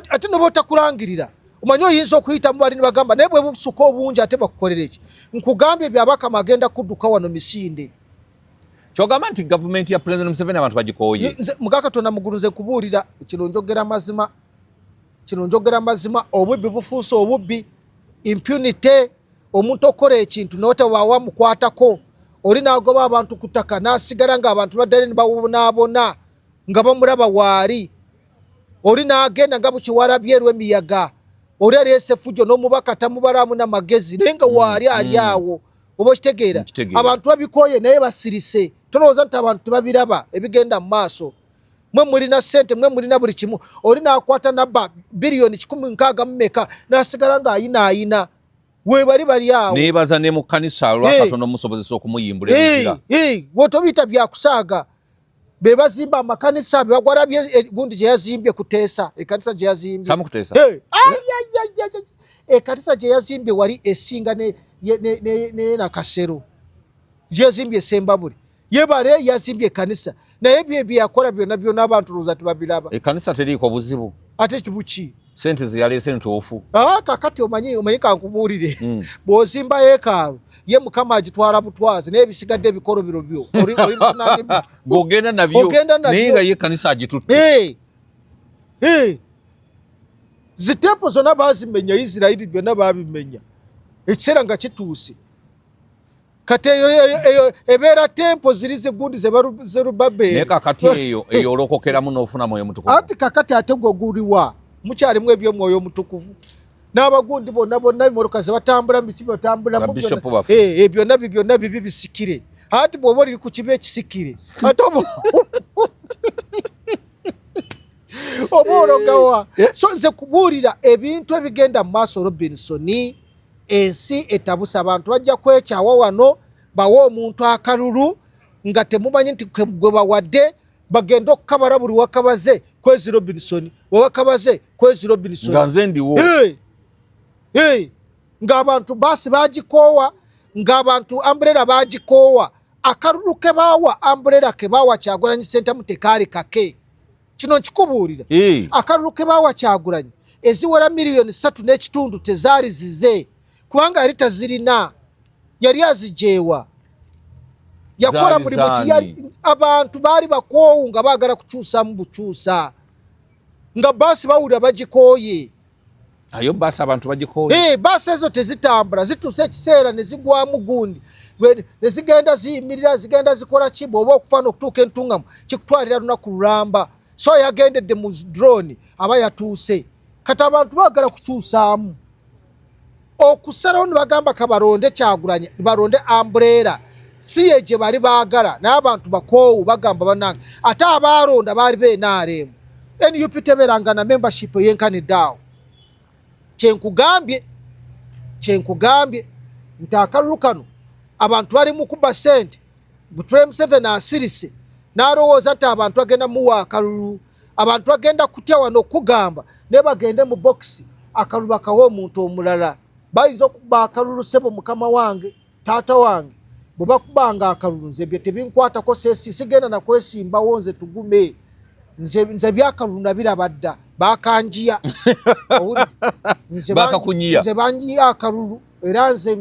ate ne bootakulangirira omanyi oyinza okuyita mu bali ne bagamba naye bwe busuka obungi ate bakukolera eki nkugambye byabakama agenda kudduka wano Misinde kyogamba nti gavumenti ya President Museveni abantu bagikooye muga Katonda mugulu nze kubuulira kino njogera mazima obubbi bufuuse obubbi impunity omuntu okola ekintu n'otawawa mukwatako oli n'agoba abantu ku ttaka n'asigala ng'abantu baddale ne babonaabona nga bamulaba waali oli n'agenda nga bukiwalabyeru emiyaga oli aleese fujjo n'omubaka tamubalamu n'amagezi naye nga waali ali awo oba okitegeera abantu babikooye naye basirise tolowooza nti abantu tebabiraba ebigenda mu maaso mwe mulina ssente mwe mulina buli kimu oli n'akwata nabba biliyoni 160 mumeka n'asigala ng'ayinaayina webali bali awo neebaza ne mu kkanisa lwakatono musobozesa okumuyimbula ebizira wotobiyita byakusaaga be bazimba amakanisa begwalabye gundi gye yazimbye kuteesa ekkanisa gye yazimbye samukuteesa ekkanisa gye yazimbye wali esinga ne Nakasero gye yazimbye Sembabule yebale yazimbye ekkanisa naye bye yakola byonna abantu looza tebabiraba ekkanisa teriiko buzibu ate kibuki sente ziyaleese ntuufu kakati omanyi kankubuulire bw'ozimba yeekaalu ye Mukama agitwala butwazi naye bisigadde ebikolobero byo gogenda nabyo naye nga ye ekkanisa agitutte zitempo zonna baazimenya Isirayiri byonna baabimenya ekiseera nga kituuse kati eyo ebeera tempo ziri zigundi Zerubbaberi naye kakati eyo olokokeramu n'ofuna mwoyo mutukuvu ati kakati ate gwe guliwa mukyalimu eby'omwoyo omutukuvu n'abagundi bonna imotoka ze batambula biki batambulamu byonna bibi bisikire ati bw'oba oli ku kiba ekisikire ate oba ologawa so nze kubuulira ebintu ebigenda mu maaso Robinson ensi etabusa abantu bajja kwekyawa wano bawa omuntu akalulu nga temumanyi nti gwe bawadde bagenda okukabala buli wakabaze kwezi Robinson wakabaze kwezi Robinson nga nze ndiwo ng'abantu baasi bagikoowa ng'abantu umbrella bagikoowa akalulu ke baawa umbrella ke baawa Kyagulanyi Ssentamu tekaali kake kino nkikubuulira akalulu ke baawa Kyagulanyi eziwera miliyoni 3.5 tezaali zize kubanga yali tazirina yali azijeewa yakola mulimu ki abantu baali bakoowu nga baagala kukyusamu bukyusa nga baasi bawulira bagikooye ayo baasi abantu bagikooye baasi ezo tezitambula zituuse ekiseera ne zigwamu gundi ne zigenda ziyimirira zigenda zikola ki bw'oba okufaana okutuuka entungamu kikutwalira lunaku lulamba so yagendedde mu drone aba yatuuse kati abantu baagala kukyusaamu okusalawo ne bagamba kabalonde Kyagulanyi baronde umbrella si ye gye bali baagala naye abantu bakoowu bagamba bannange ate abaalonda baali b'NRM NUP tebeeranga na membership yenkanidde awo kyenkugambye nti akalulu kano abantu bali mu kuba ssente President Museveni asirise n'alowooza nti abantu bagenda muwa akalulu abantu bagenda kutya wano okugamba naye bagende mu bokisi akalulu bakawa omuntu omulala bayinza okuba akalulu sebo mukama wange taata wange bwe bakubanga akalulu nze bye tebinkwatako sigenda na kwesimbawo nze tugume nze byakalulu nabiraba dda bakanjiya nze banjiya akalulu era nze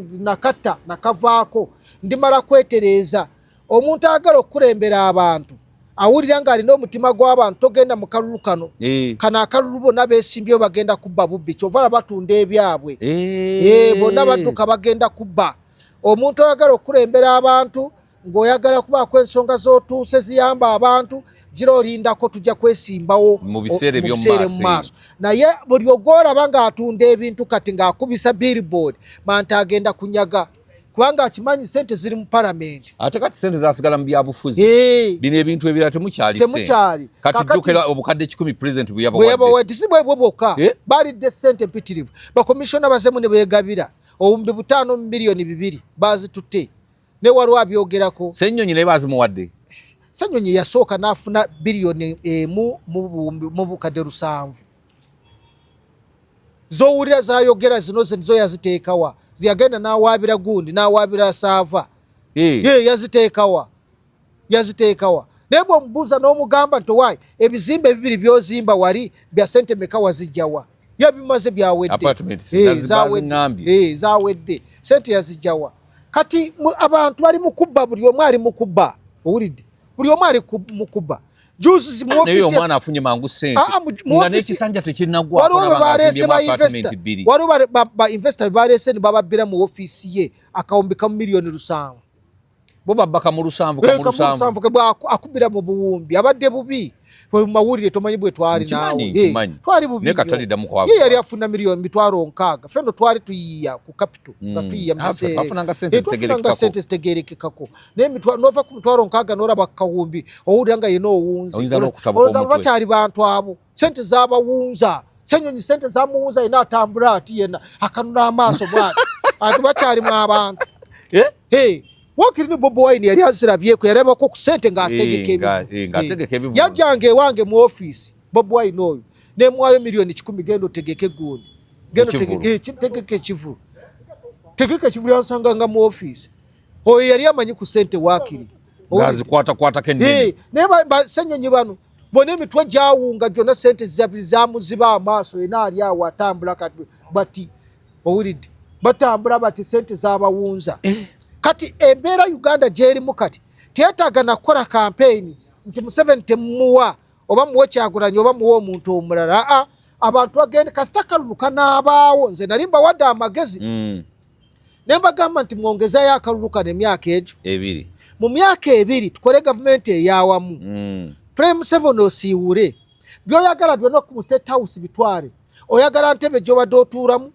nakavaako ndimala kwetereeza omuntu agala okukulembera abantu awulira ng'alina omutima gw'abantu togenda mu kalulu kano kano akalulu bonna beesimbyeyo bagenda kubba bubbi kyova batunda ebyabwe bonna badduka bagenda kubba omuntu oyagala okukulembera abantu ng'oyagala kubaako ensonga z'otuuse ziyamba abantu gira olindako tujja kwesimbawo mu biseera mu maaso naye buli ogwolaba ng'atunda ebintu kati ng'akubisa billboard manti agenda kunyaga kubanga akimanyi sente ziri mu palamenti ate kati sente zasigala mu byabufuzi bino ebintu ebirala temukyali kati jjukira obukadde 10 president bwe yabawadde si bwebwo bwokka balidde sente mpitirivu bakomishona bazemu ne beegabira obumbi 5 miliyoni 2 bazitutte ne waliwo abyogerako Ssenyonyi naye bazimuwadde Ssenyonyi yasooka n'afuna biliyoni emu mu bukadde 7 zowulira zayogera zino zo yaziteekawa ziyagenda n'awaabira gundi n'awaabira saava yaziteekawa naye bw'omubuuza n'omugamba nti owaayi ebizimbe bibiri by'ozimba wali bya sente meka wazijjawa yabimaze byawedde zawedde sente yazijjawa kati abantu bali mukubba buli omu ali mukubba owulidde buli omu ali mukubba juzi mu office omwana afunye mangu sente nga n'ekisanja tekinnagwa waliwo ba investor baleese ne bababbira mu office ye akawumbi ka miliyoni 7 bo babbaka mu 7 akubira mu buwumbi abadde bubi bwe mawulire tomanyi bwe twali naawe twali bubi ye yali afuna miliyoni 6 fendo twali tuyiya ku capital nga tuyiya twafunanga sente zitegerekekako nova ku 6 n'olaba kawumbi owulira nga yena owunzi olowooza bakyali bantu abo sente zabawunza Ssenyonyi sente zamuwunza yena atambula ati yena akanula amaaso bwati ati bakyalimu abantu wakiri ni Bobi Wine yali azirabyeko yarabako ku sente ng'ategeka ebivu yajjanga ewange mu office Bobi Wine oyo nemwayo miliyoni 10 gendo tegeke gundi gendo tegeke ekivu yansanganga mu office oyo yali amanyi ku sente wakiri gazikwata kendi ne Ssenyonyi bano bona emitwe gyawunga gyonna sente zamuziba amaaso yena ali awo atambula kati bati owulidde batambula bati sente zabawunza kati embeera Uganda gyerimu kati teetaaga nakukola campaign nti Museveni temuwa oba muwe Kyagulanyi oba muwe omuntu omulala abantu bagende kasita kalulu kanaabaawo nze nali mbawadde amagezi ne mbagamba nti mwongezayo akalulu kano emyaka egyo mu myaka 2 tukole gavumenti eyawamu Prime Museveni osiiwule byoyagala byonna ku State House bitwale oyagala ntebe gy'obadde otuulamu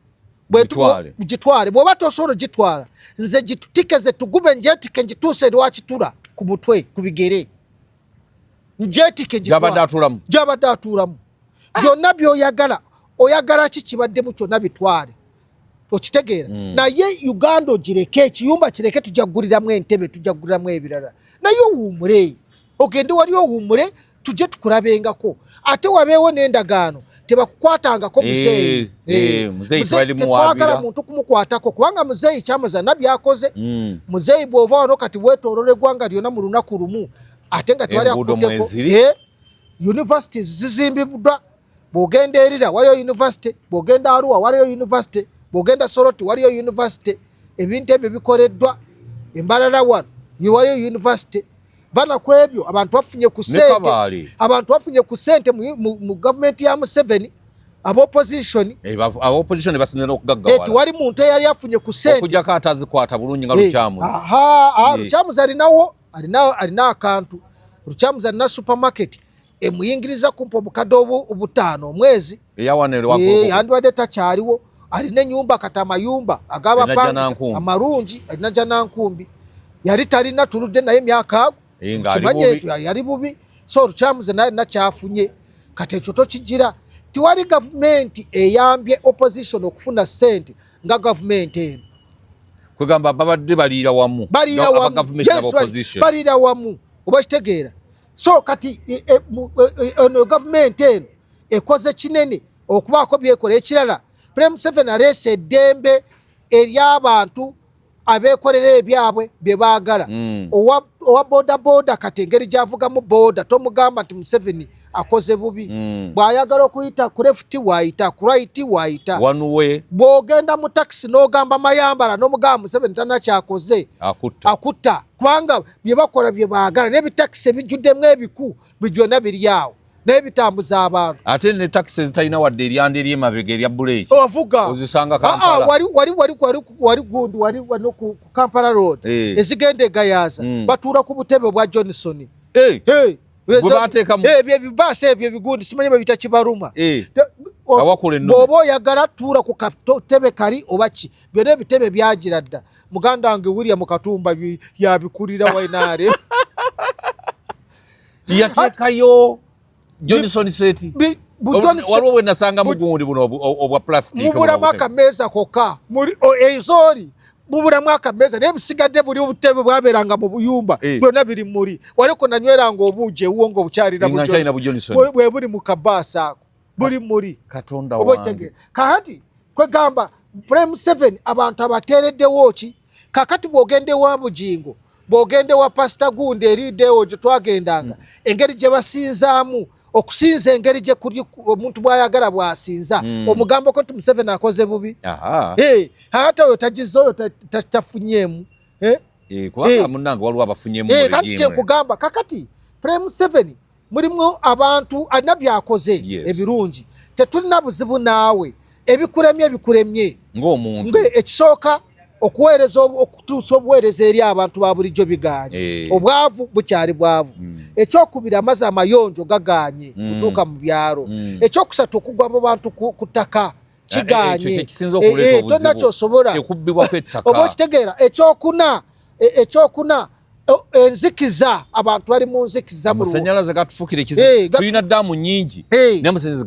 gitwale bw'oba tosobola gitwala nze gitutikeze tugube njetike njituuse lwakitula ku mutwe ku bigere njetike gy'abadde atuulamu byonna byoyagala oyagala ki kibaddemu kyonna bitwale okitegeera naye Uganda ogireke ekiyumba kireke tujja kuguliramu entebe tujja kuguliramu ebirala naye owuumule ogende wali owuumule tujje tukulabengako ate wabeewo n'endagaano tebakukwatangako muzeeyi tetwagala muntu kumukwatako kubanga muzeeyi kyamazana byakoze muzeeyi bw'ova wano kati bwetoolola eggwanga lyonna mu lunaku lumu ate nga twali akuteko universities zizimbiddwa bw'ogenda erira waliyo university bw'ogenda Arua waliyo university bw'ogenda Soroti waliyo university ebintu ebyo bikoleddwa embalala wano waliyo university vana kwebyo abantu bafunye ku sente mu government ya Museveni opposition basinera okugaggawala wali muntu eyali afunye ku sente okujjako atazikwata bulungi nga Lukyamuzi Lukyamuzi alina akantu Lukyamuzi alina supermarket emuyingiriza kumpa obukadde obutaano omwezi yandibadde takyaliwo alina ennyumba kati amayumba ag'abapangisa amalungi alina Janankumbi yali talina tuludde naye emyaka ago kimanyi ekyo yali bubi so Lukyamuzi naye alina kyafunye kati ekyo tokigira tiwali gavumenti eyambye opposition okufuna sente nga gavumenti eno kwegamba babadde baliira wamu oba kitegeera so kati ono gavumenti eno ekoze kinene okubaako byekola ekirala Prime Museveni aleese eddembe ery'abantu abekolera ebyabwe bye baagala owa boda kati engeri gyavugamu boda tomugamba nti Museveni akoze bubi bw'ayagala okuyita ku left waayita ku right waayita bw'ogenda mu taxi n'ogamba Mayambala n'omugamba Museveni tannakyakoze akutta kubanga bye bakola bye baagala n'ebitaxi ebijjuddemu ebiku byonna biri awo n'ebitambuza abantu ate ne taxi zitalina wadde eryanda ery'emabega erya buleki ovuga ozisanga Kampala wali gundi wali wano ku Kampala Road ezigenda egayaza batuula ku butebe bwa Johnson byebibaasa ebyo ebigundi simanyi babita kibaruma bw'oba oyagala tuula ku katebe kali oba ki byonna ebitebe byagira dda muganda wange William Katumba yabikulira wainaare yateekayo Johnson Seti waliwo bwe nasanga mugundi buno obwa plastic mubulamu akameeza kokka ezooli mubulamu akameeza n'ebisigadde buli obutebe bwabeeranga mu buyumba byonna biri muri waliko nanyweranga obuugi ewuwo ng'obukyalira bwe buli mu kabaasa ako buli muri Katonda wange kakati kwegamba Prime 7 abantu abateereddewo ki kakati bw'ogende wa Bujingo bw'ogende wa Pastor Gundi eriddewo gye twagendanga engeri gye basinzaamu okusinza engeri gye kuli omuntu bw'ayagala bw'asinza omugambo ko Museveni akoze bubi ate oyo tagize oyo tafunyeemu kubanga munnange waliwo abafunyeemu kati kyekugamba kakati Prime 7 mulimu abantu alina byakoze ebirungi tetulina buzibu naawe ebikuremye ng'omuntu ekisooka okuweereza okutuusa obuweereza eri abantu ba bulijjo biganye obwavu bukyali bwavu ekyokubiri amazzi amayonjo gaganye kutuuka mu byalo ekyokusatu okugwa abo bantu ku ttaka kiganye tonna kyosobola oba okitegeera ekyokuna enzikiza abantu bali mu nzikiza amasanyalaze gatufukire ekizibu tulina ddaamu nnyingi n'amasanyalaze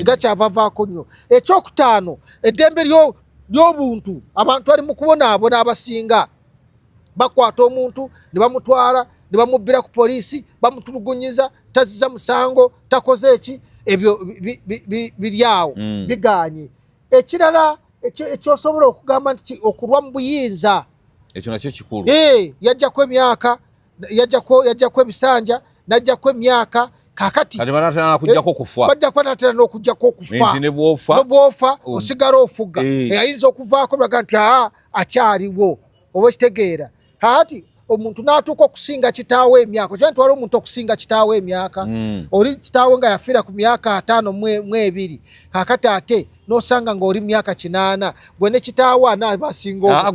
gakyavaavaako nnyo ekyokutaano eddembe ly'obuntu abantu bali mu kubonaabona abasinga bakwata omuntu ne bamutwala ne bamubbira ku poliisi bamutulugunyiza taziza musango takoze eki ebyo biri awo biganye ekirala ekyosobola okugamba nti okulwa mu buyinza ekyo nakyo kikulu yajjako emyaka yajjako ebisanja najjako emyaka kakati bajja kwanatera n'okujjako okufa n'obwofa osigala ofuga ayinza okuvaako baga nti akyaliwo oba ekitegeera kati omuntu n'atuuka okusinga kitaawe emyaka okyali twala omuntu okusinga kitaawe emyaka oli kitaawe nga yafiira ku myaka 5 mu 2 kakati ate n'osanga ng'oli myaka 8 gwe ne kitaawe anaabasinga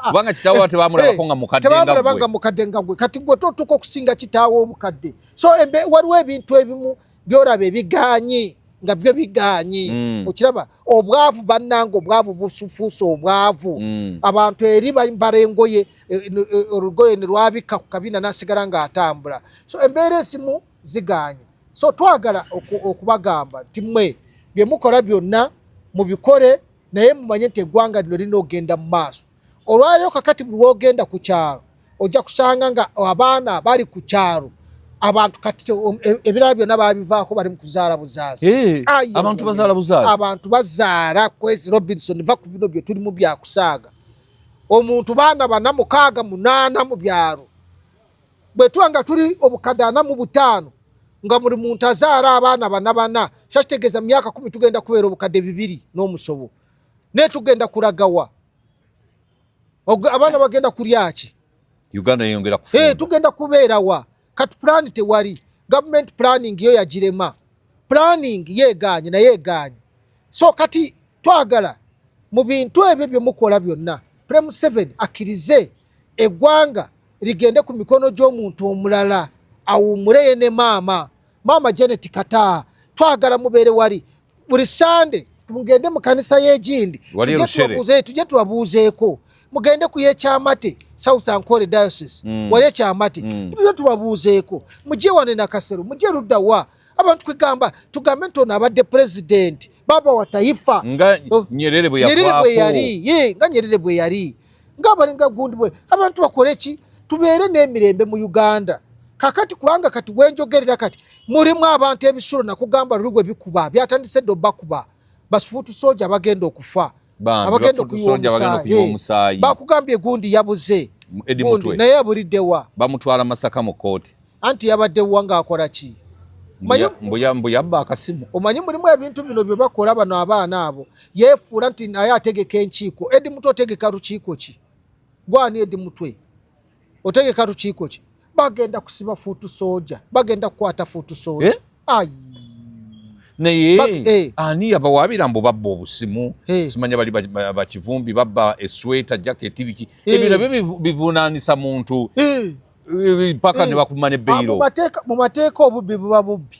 kubanga kitaawe tebamulabako nga mukadde nga gwe kati gwe totuuka okusinga kitaawe omukadde so waliwo ebintu ebimu byolaba ebiganye nga byo biganye okiraba obwavu bannanga obwavu bufuusa obwavu abantu eri bambala engoye olugoye ne lwabika ku kabina n'asigala ng'atambula so embeera esimu ziganye so twagala okubagamba nti mmwe bye mukola byonna mubikole naye mumanye nti eggwanga lino lina ogenda mu maaso olwaliro kakati buli wogenda ku kyalo ojja kusanga nga abaana bali ku kyalo abantu kati ebirala byonna babivaako bali mu kuzaala buzaazi abantu bazaala buzaazi abantu bazaala Kwezi Robinson va ku bino bye tulimu byakusaaga omuntu baana 468 mu byalo bwe tuwanga tuli obukadde 45 nga buli muntu azaala abaana 4 kyakitegeeza myaka 10 tugenda kubeera obukadde 2 n'omusobo ne tugenda kulagawa abaana bagenda kulyaki Uganda yongera kufuna tugenda kubeerawa kati plan tewali government planning yo yagirema planning yeganye na yeganye so kati twagala mu bintu ebyo bye mukola byonna Prime 7 akirize eggwanga ligende ku mikono gy'omuntu omulala awumule ne mama Janet Kata twagala mubeere wali buli Sunday mugende mu kanisa y'egindi tujje tubabuuzeeko mugende ku y'ekyamate South Ankole Diocese wali ekyamate tujje tubabuuzeeko mujje wane na Kasero mujje luddawa abantu kwegamba tugambe nti ono abadde president baba wa taifa nga Nyerere bwe yali nga Nyerere bwe yali nga balinga gundi bwe abantu bakole ki tubeere n'emirembe mu Uganda kakati kubanga kati wenjogerera kati mulimu abantu ebisulo nakugamba lulugwe bikuba byatandise ddo bakuba basufutu soja bagenda okufa abagenda okuyiwa omusaayi bakugambye gundi yabuze gundi naye abuliddewa bamutwala Masaka mu kooti anti yabaddewa ng'akola ki mbu yabba akasimu omanyi mulimu ebintu bino bye bakola bano abaana abo yeefuula nti naye ategeka enkiiko Edi Mutwe otegeka lukiiko ki gwani Edi Mutwe otegeka lukiiko ki bagenda kusiba fuutu soja bagenda kukwata fuutu soja ayi naye ani abawaabira mbu babba obusimu simanya bali bakivumbi babba esweta jaketi biki ebyo nabyo bivunaanisa muntu paka ne bakuma ne beyiro mu mateeka obubbi buba bubbi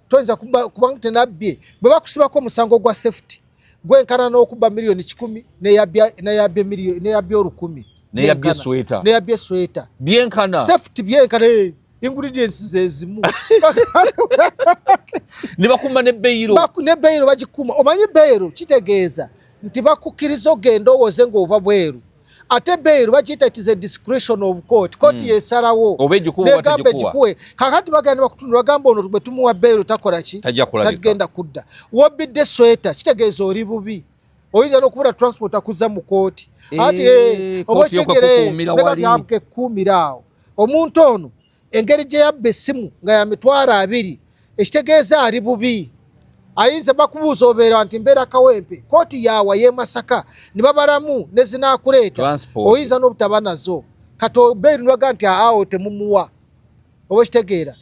toyinza kubanga tenabbye bwe bakusibako omusango gwa safety gwenkana n'okubba miliyoni 100 neyabye 10,000 neyabye sweta byenkana safety byenkana ingredients zezimu ne bakuma ne beyiro bagikuma omanyi beyiro kitegeeza nti bakukkiriza ogenda owoze ng'ova bweru ate beyiro bagiyita it is a discretion of court yesalawo negamba egikuwe kakati bagenda bakutunda bagamba ono bwe tumuwa beyiro takola ki tagenda kudda wobbidde sweta kitegeeza oli bubi oyinza n'okubula transport akuza mu kooti ati oba ekikuumira awo omuntu ono engeri gye yabba essimu nga ya mitwalo 2 ekitegeeza ali bubi ayinza bakubuuza obeera nti mbeera kawempe kooti yaawa y'e Masaka ne babalamu ne zinaakuleeta oyinza n'obutaba nazo kati obeeri nwaga nti awo temumuwa oba kitegeera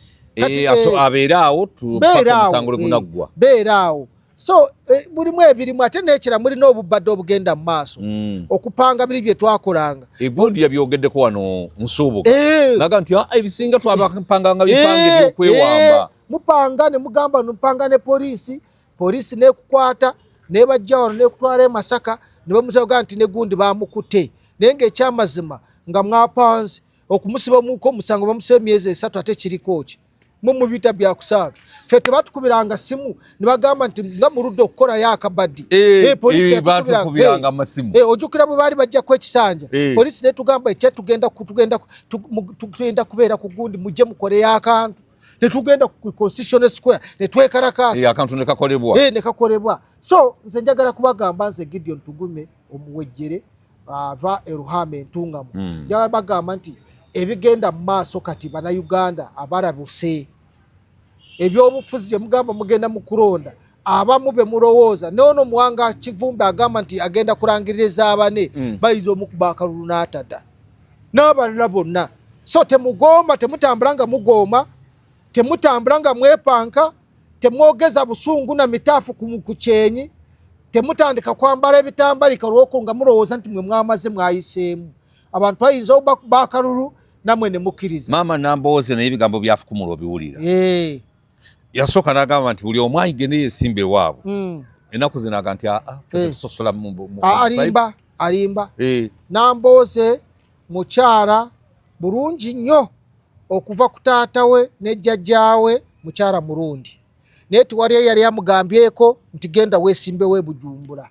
abeera awo paka omusango gunaggwa beera awo so mulimu ebirimu ate nekira mulina obubadde obugenda mu maaso okupanga biri bye twakolanga egundi yabyogeddeko wano Nsuubuga naga nti ebisinga twabapanganga bipange ebyokwewamba mupanga ne mugamba nupanga ne poliisi nekukwata nebajja wano nekutwala e Masaka ne bamusaga nti negundi bamukutte naye ng'ekyamazima nga mwapanze okumusibamuko omusango bamusiba emyezi 3 ate kiriko ki mumubita byakusaaga ffe tebatukubiranga simu ne bagamba nti nga muludde okukola yakabaddi poliisi batukubiranga amasimu ojjukira bwe baali bajja kwekisanja poliisi netugamba ekyetugenda kubeera ku gundi mujje mukole yakantu netugenda ku Constitution Square netwekalakasa akantu nekakolebwa so nze njagala kubagamba nze Gideon Tugume omuwejjere ava Eruhame Ntungamu njagala bagamba nti ebigenda mu maaso kati bannayuganda abalabuse ebyobufuzi bye mugamba mugenda mu kulonda abamu be mulowooza noono muwanga Kivumbi agamba nti agenda kulangiririza abane bayinza omukuba akalulu n'atada n'abalala bonna so temugomba temutambula nga mugoma temutambula nga mwepanka temwogeza busungu na mitaafu ku kyenyi temutandika kwambala ebitambalika olw'okwo nga mulowooza nti mwe mwamaze mwayiseemu abantu bayinza okuba akalulu namwe ne mukkiriza maama Nambooze naye ebigambo byafukumula obiwulira yasooka n'agamba nti buli omu ayigende yeesimbe waabwe ennaku zinaga nti tusosola alimba Nambooze mukyala bulungi nnyo okuva ku taata we ne jjajjaawe mukyala murundi naye tiwali eyali amugambyeko nti genda weesimbe we Bujumbura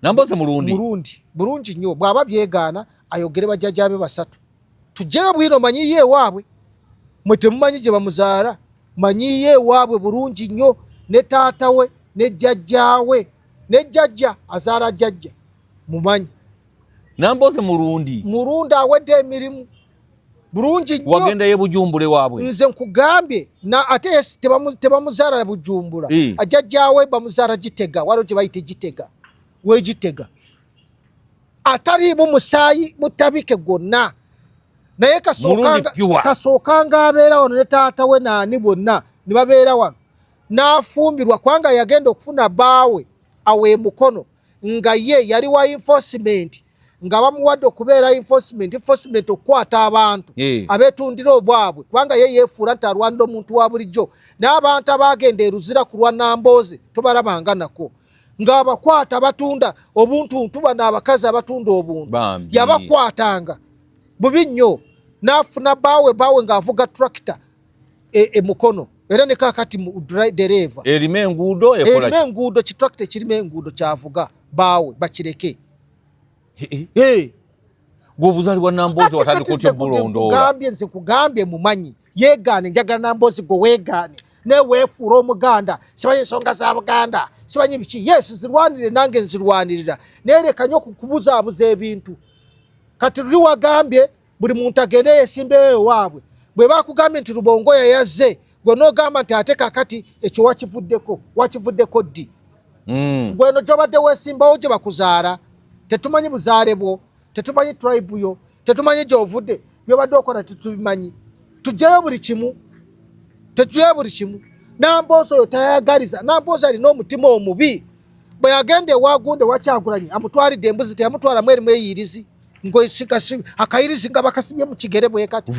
Nambooze murundi bulungi nnyo bw'aba byegaana ayogere bajjajjaabe 3 tujjeyo bwino manyiye ewaabwe mwe temumanyi gye bamuzaala manyiye ewaabwe bulungi nnyo ne taata we ne jjajjaawe ne jjajja azaala jjajja mumanyi Nambooze murundi awedde emirimu bulungi nnyo wagenda ye Bujumbura waabwe nze nkugambye ate tebamuzaala Bujumbura ajjajjaawe bamuzaala Gitega waliwo gye bayite Gitega wegitega ataliimu musaayi mutabike gwonna naye kasookanga abeera wano ne taata we naani bonna ne babeera wano n'afumbirwa kubanga yagenda okufuna bbaawe awe mukono nga ye yali wa enforcement nga bamuwadde okubeera enforcement okukwata abantu abeetundira obwabwe kubanga ye yeefuula nti alwanira omuntu wa bulijjo n'abantu abaagenda eruzira ku lwa Nambooze tobalabanga nako ng'abakwata batunda obuntuntu bano abakazi abatunda obuntu yabakwatanga bubi nnyo n'afuna bbaawe ng'avuga tractor emukono era ne kaakati dereva erime enguudo kitractor kirimo enguudo kyavuga bbaawe bakireke gw'obuzaalibwa Nambooze watandika otya bulondoola nze kugambye mumanyi yeegaane njagala Nambooze gwe weegaane newefuula omuganda simanyi ensonga za Buganda simanyi biki yes zirwanire nange nzirwanirira nereka nnyo okukubuzaabuza ebintu kati luli wagambye buli muntu agende yesimbeyo ewaabwe bwe bakugambye nti Rubongo yazze gwe n'ogamba nti ate kakati ekyo wakivuddeko ddi gwe no gyobadde weesimbawo gye bakuzaala tetumanyi buzaale bwo tetumanyi tribe yo tetumanyi gy'ovudde byobadde okola tetubimanyi tujjayo buli kimu Nambooze oyo tayagaliza Nambooze alina omutima omubi bwe yagenda ewagunde Wakyagulanyi amutwalidde embuzi teyamutwalamu erimu eyirizi akayirizi nga bakasibye mu kigere bwe kati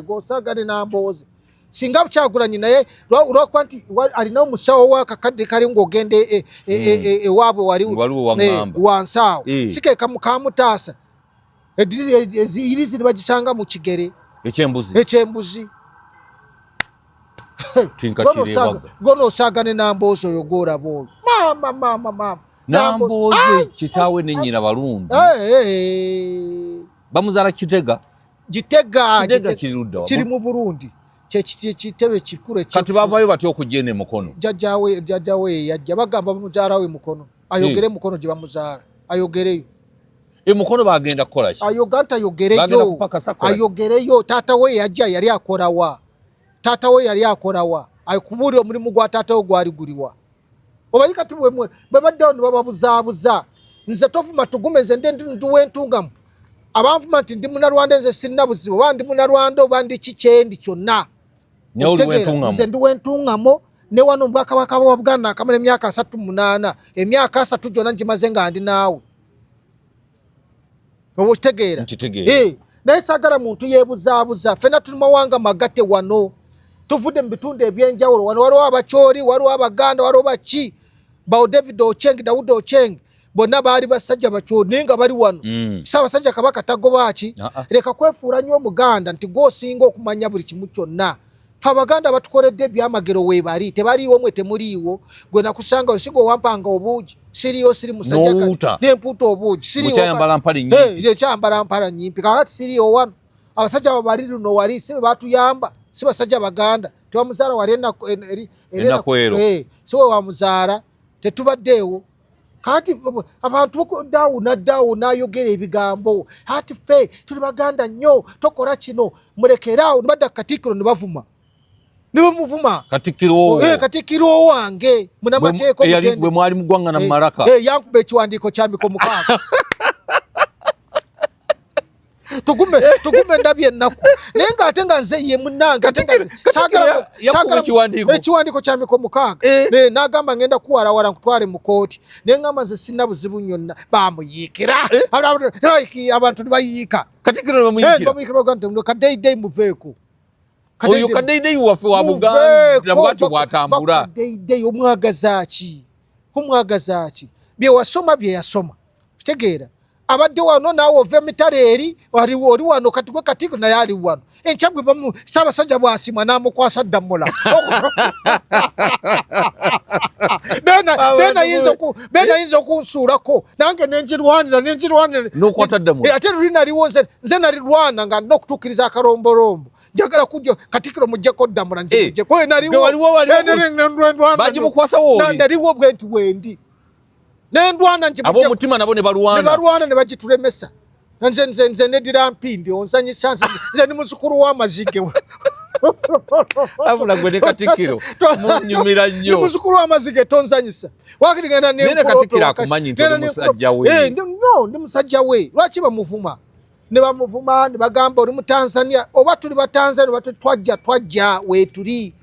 gosagane Nambooze singa Kyagulanyi naye lwakuba nti alina omusawo w'akakadde kali ng'ogende ewaabwe wali wansi awo sikeeka mukamutaasa eyirizi ne bagisanga mu kigere ekyembuzi gonosagane Nambooze oyo goraba olwo mama Nambooze kitaawe ne nnyina balungi bamuzaala Gitega kiri mu Burundi kyekitebe kikulu kati bavaayo batya okujja ene Mukono jjajjawe yajja bagamba bamuzaala we Mukono ayogere Mukono gye bamuzaala ayogereyo Mukono bagenda kukola ki ayoganta ayogereyo taata we yajja yali akorawa ayikubuulira omulimu gwa taata we gwali guliwa obanyi kati bwe baddewo ne bababuzaabuza nze tofuma tugume nze nduwe ntungamu abanvuma nti ndi Munnarwanda nze sirina buzibu oba ndi Munnarwanda oba ndi kikyendi kyonna nze nduwe ntungamo ne wano Bwakabaka bwa Buganda akamala emyaka 38 emyaka 3 gyonna ngimaze nga ndi naawe obukitegeera naye saagala muntu yeebuzaabuza ffenna tuli mawanga magate wano tuvudde mu bitundu ebyenjawulo wano waliwo Abakyoli waliwo Abaganda waliwo baki bawo David Ocheng Daudi Ocheng bonna baali basajja Bakyoli naye nga bali wano Ssaabasajja Kabaka tagoba ki leka kwefuula nnyo Omuganda nti gw'osinga okumanya buli kimu kyonna fe Abaganda batukoledde ebyamagero weebali tebaliiwo mwe temuliiwo gwe nakusanga osiga owampanga obuugi siriyo siri musajja n'empuuta obuugi siriyokyambala mpala nyimpi kakati siriyo wano abasajja babali luno wali si be batuyamba si basajja Baganda tebamuzaala wali enakwero si we wamuzaala tetubaddeewo kati abantu daawuna ayogera ebigambo ati ffe tuli Baganda nnyo tokola kino mulekeraawo ne badda Katikkiro ne bavuma nibamuvuma Katikkiro wange munamateeko bwe mwali mugwangana mu Maraka yankuba ekiwandiiko kya mikono 6 tugume ndabye ennaku naye ng'ate nga nze ye munnange ekiwandiiko kya mikono 6 n'agamba ngenda kuwarawala nkutwale mu kooti naye ngamba nze sirina buzibu nyonna bamuyiikira abantu ne bayiika kaddeyideyi muveeko oyo kaddeyideyi waffe wa Buganda bwatyo bw'atambula kaddeyideyi omwagaza ki bye wasoma bye yasoma kitegeera abadde wano naawe ova emitale eri oli wano kati gwe Katikkiro naye ali wano enkyabwe Ssaabasajja bw'asimwa n'amukwasa Ddamula beena yinza okunsuulako nange nenjirwanira n'okwata Ddamula ate luli naliwo nze nalirwana nga nina okutuukiriza akalombolombo njagala kujja Katikkiro muggyeko Ddamula naliwo bwe nti wendi nendwana ab'omutima nabo ne balwana ne bagitulemesa nze nedira mpindi onsanyisa nze ni muzukulu w'amazige abula gwe ne Katikkiro munnyumira nnyo ni muzukulu w'amazige tonzanyisa wakati genda ne Katikkiro akumanyi nti oli musajja we ndi musajja we lwaki bamuvuma ne bagamba oli mu Tanzania oba tuli Batanzania oba twajja weetuli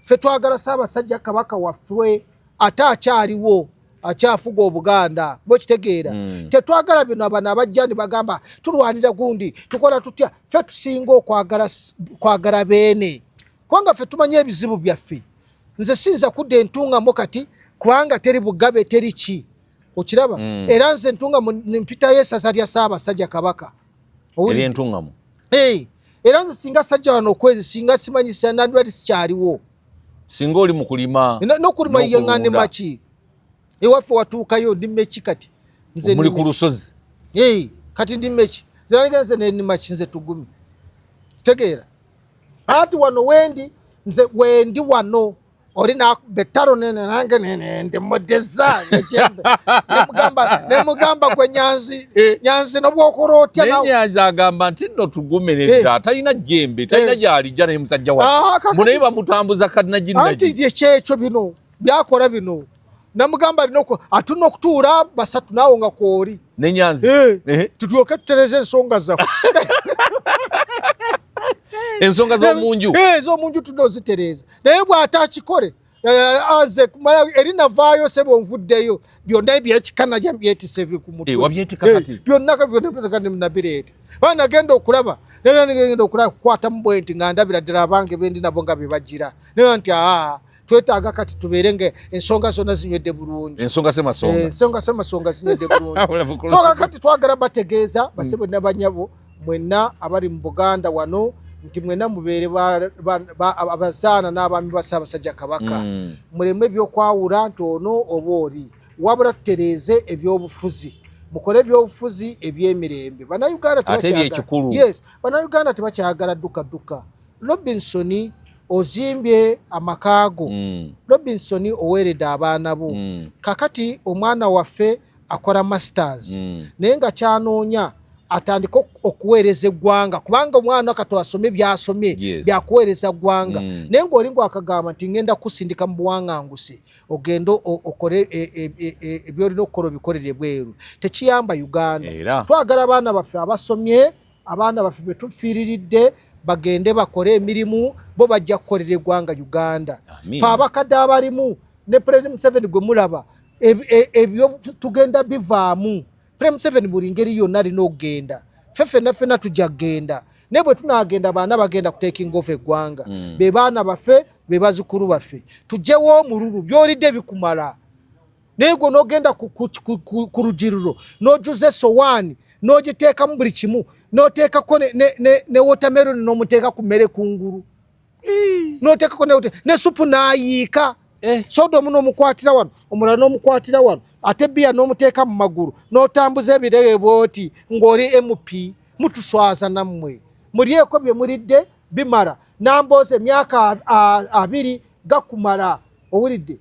ffe twagala Ssaabasajja Kabaka waffe ate akyaliwo akyafuga Obuganda bwekitegeera tetwagala bino abana abajja ne bagamba tulwanira gundi tukola tutya ffe tusinga okwagala beene kubanga ffe tumanye ebizibu byaffe nze sinza kudda entungamo kati kubanga teri Bugabe teri ki okiraba era nze entungamo mpitayo esaza lya Ssaabasajja Kabaka eri entungamo era nze singa sajja wano okwezi singa simanyisa nandibati sikyaliwo singa oli mu kulima n'okulima yeŋŋande maki ewaffe watuukayo ndi mmeki kati nze muli ku lusozi kati ndi mmeki nze nze nenima ki nze tugumi kitegeera ati wano wendi nze wendi wano oli na betaro nene nange nene ndi modeza nemugamba kwe nyanzi nobwokorotya nawo nyanzi agamba nti no tugumerera talina jembe talina jali jana musajja wa munaye bamutambuza kadina jinnaji anti yechecho bino byakora bino namugamba linoko atuna okutura basatu nawo nga kwori nenyanzi tutuoke tutereze ensonga zafu ensonga z'omunju z'omunju tudozitereza naye bw'atakikore aze kumala erina vaayo sebo nvuddeyo byonna ebyekikana byetise biri ku mutwe wabyetika kati byonna kandi munabirete bana genda okulaba ngenda okulaba kukwata mu bwenti nga ndabira ddala abange bendi nabo nga bebagira naye nti twetaaga kati tubeerenge ensonga zonna zinywedde bulungi ensonga semasonga zinywedde bulungi so kati twagala bategeeza basebo n'abanyabo mwenna abali mu Buganda wano nti mwena mubeere abazaana n'abaami ba Ssaabasajja Kabaka muleme ebyokwawula nti ono oba oli wabula tutereeze ebyobufuzi mukole ebyobufuzi eby'emirembe bannayuganda tebakyagala dduka Robinson ozimbye amakaago Robinson oweeredde abaana bo kakati omwana waffe akola masters naye nga kyanoonya atandika okuweereza eggwanga kubanga omwana kato asome byasomye byakuweereza ggwanga naye ng'oli ng'akagamba nti ngenda kusindika mu buwaŋŋanguse ogenda okole ebyolina okukola obikolere bweru tekiyamba Uganda twagala abaana baffe abasomye abaana baffe be tufiiriridde bagende bakole emirimu bo bajja kukolera eggwanga Uganda fe abakadde abalimu ne President Museveni gwe mulaba ebyo tugenda bivaamu Museveni buli ngeri yonna alina okugenda ffenna tujja kugenda naye bwe tunaagenda baana bagenda kuteekinga off eggwanga be baana baffe be bazukulu baffe tujjewo omululu byolidde bikumala naye gwe n'ogenda ku rugiriro n'ojuza essowaani n'ogiteekamu buli kimu n'oteekako ne watermelon n'omuteeka ku mmere kungulu n'oteekako ne supu n'ayiika sodomu n'omukwatira wano omulala n'omukwatira wano ate bia n'omuteeka mu magulu n'otambuza ebirere bwoti ng'oli MP mutuswaza nammwe mulyeko bye mulidde bimala nambooza emyaka 2 gakumala owulidde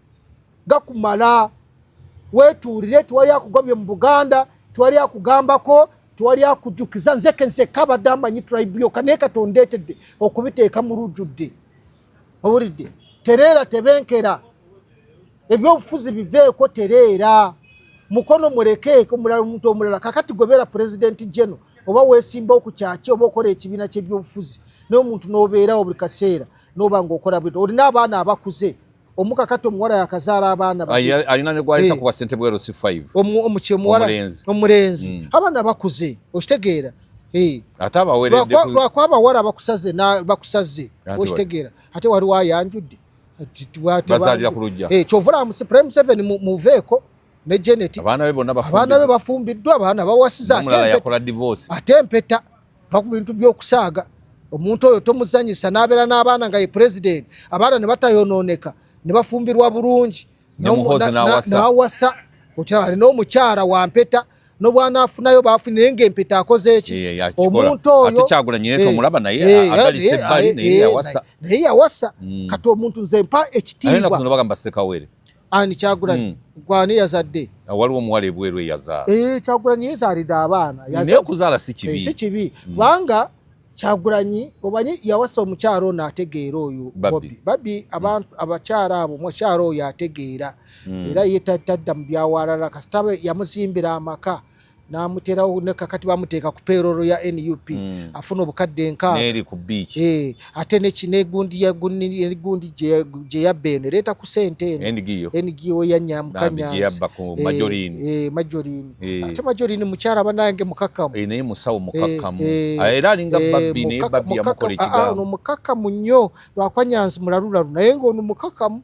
gakumala wetuulire tewali akugobye mu Buganda tewali akugambako tewali akujjukiza nzeke abadde amanyi tribe yokka naye katondeetedde okubiteeka mu lujjudde owulidde tereera tebenkera ebyobufuzi biveeko tereera mukono mulekeeko omuntu omulala kakati gobeera president general oba weesimbawo ku kyaki oba okola ekibiina ky'ebyobufuzi naye omuntu n'obeerawo buli kaseera n'oba ng'okola bwito olina abaana abakuze omukakati omuwala yakazaala abaana alina ne gwaleta kuba ssente bwero si 5 omulenzi abaana bakuze okitegeera ate abaweredde lwako abawala bakusaze okitegeera ate waliwo ayanjudde bazalira ku lujja kyovula Prime 7 muveeko ne Janet abaana be bafumbiddwa abaana bawasiza ate empeta va ku bintu by'okusaaga omuntu oyo tomuzanyisa n'abeera n'abaana nga ye president abaana ne batayonooneka ne bafumbirwa bulungi n'awasa okiraba alina omukyala wa mpeta n'obwana afunayo bafunire ng'empeta akoze eki omuntu oyo ate Kyagulanyi yeeta omulaba naye agalisa ebbali naye yawasa kati omuntu nze mpa ekitiibwa kuno bagamba Ssekawere ani Kyagulanyi gwani yazadde waliwo omuwala ebweru eyazaala Kyagulanyi yazaalidde abaana naye okuzaala si kibi kubanga Kyagulanyi obanyi yawasa omukyala ono ategeera oyo Babi abantu abakyala abo omukyala oyo ategeera era ye tadda mu byawalala kasita yamuzimbira amaka n'amuterawo ne kakati bamuteeka ku payroll ya NUP afuna obukadde nkaaga n'eri ku beach ate n'egundi gye yabba eno ereeta ku ssente eno NGO ya Nyamukanyanzi Majorini ate Majorini mukyala banange mukakamu naye musawo mukakamu era alinga Babbi naye Babbi yamukola ekigambo ono mukakamu nnyo lwakwanyanzi mulalulalu naye ng'ono mukakamu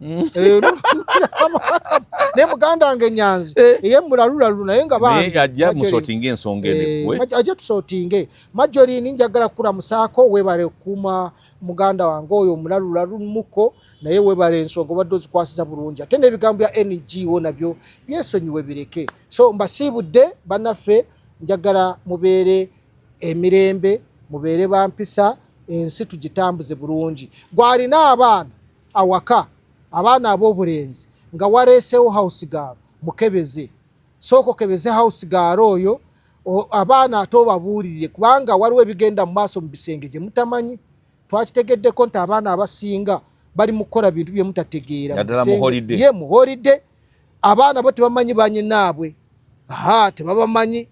naye muganda wange Nyanzi eye mulalulalu naye nga bange sotinge ensonga emekwe aje tusotinge Majorini njagala kulamusaako webale okuuma muganda wange oyo omulalulalu muko naye webale ensonga obadde ozikwasiza bulungi ate n'ebigambo bya NGO nabyo byesonyiwe bireke so mbasiibudde bannaffe njagala mubeere emirembe mubeere bampisa ensi tugitambuze bulungi. Gwalina abaana awaka abaana ab'obulenzi nga waleesewo house girl mukebeze. Soko kebeze house girl oyo abaana ate obabuulirire kubanga waliwo ebigenda mu maaso mu bisenge gye mutamanyi. Twakitegeddeko nti abaana abasinga bali mu kukola bintu bye mutategeera mu holiday. Abaana bo tebamanyi banyinaabwe. Tebabamanyi.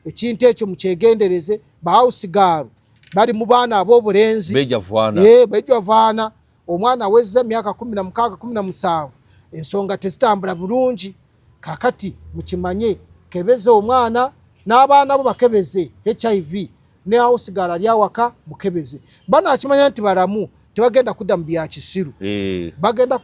Ekintu ekyo mukyegendereze. Ba house girl bali mu baana ab'obulenzi bejja vaana. Omwana awezza emyaka 16 17 ensonga tezitambula bulungi. Kakati mukimanye kebeze omwana n'abaana bo bakebeze HIV ne house girl ali awaka mukebeze. Bana akimanya nti balamu tebagenda kudda mu bya kisiru bagenda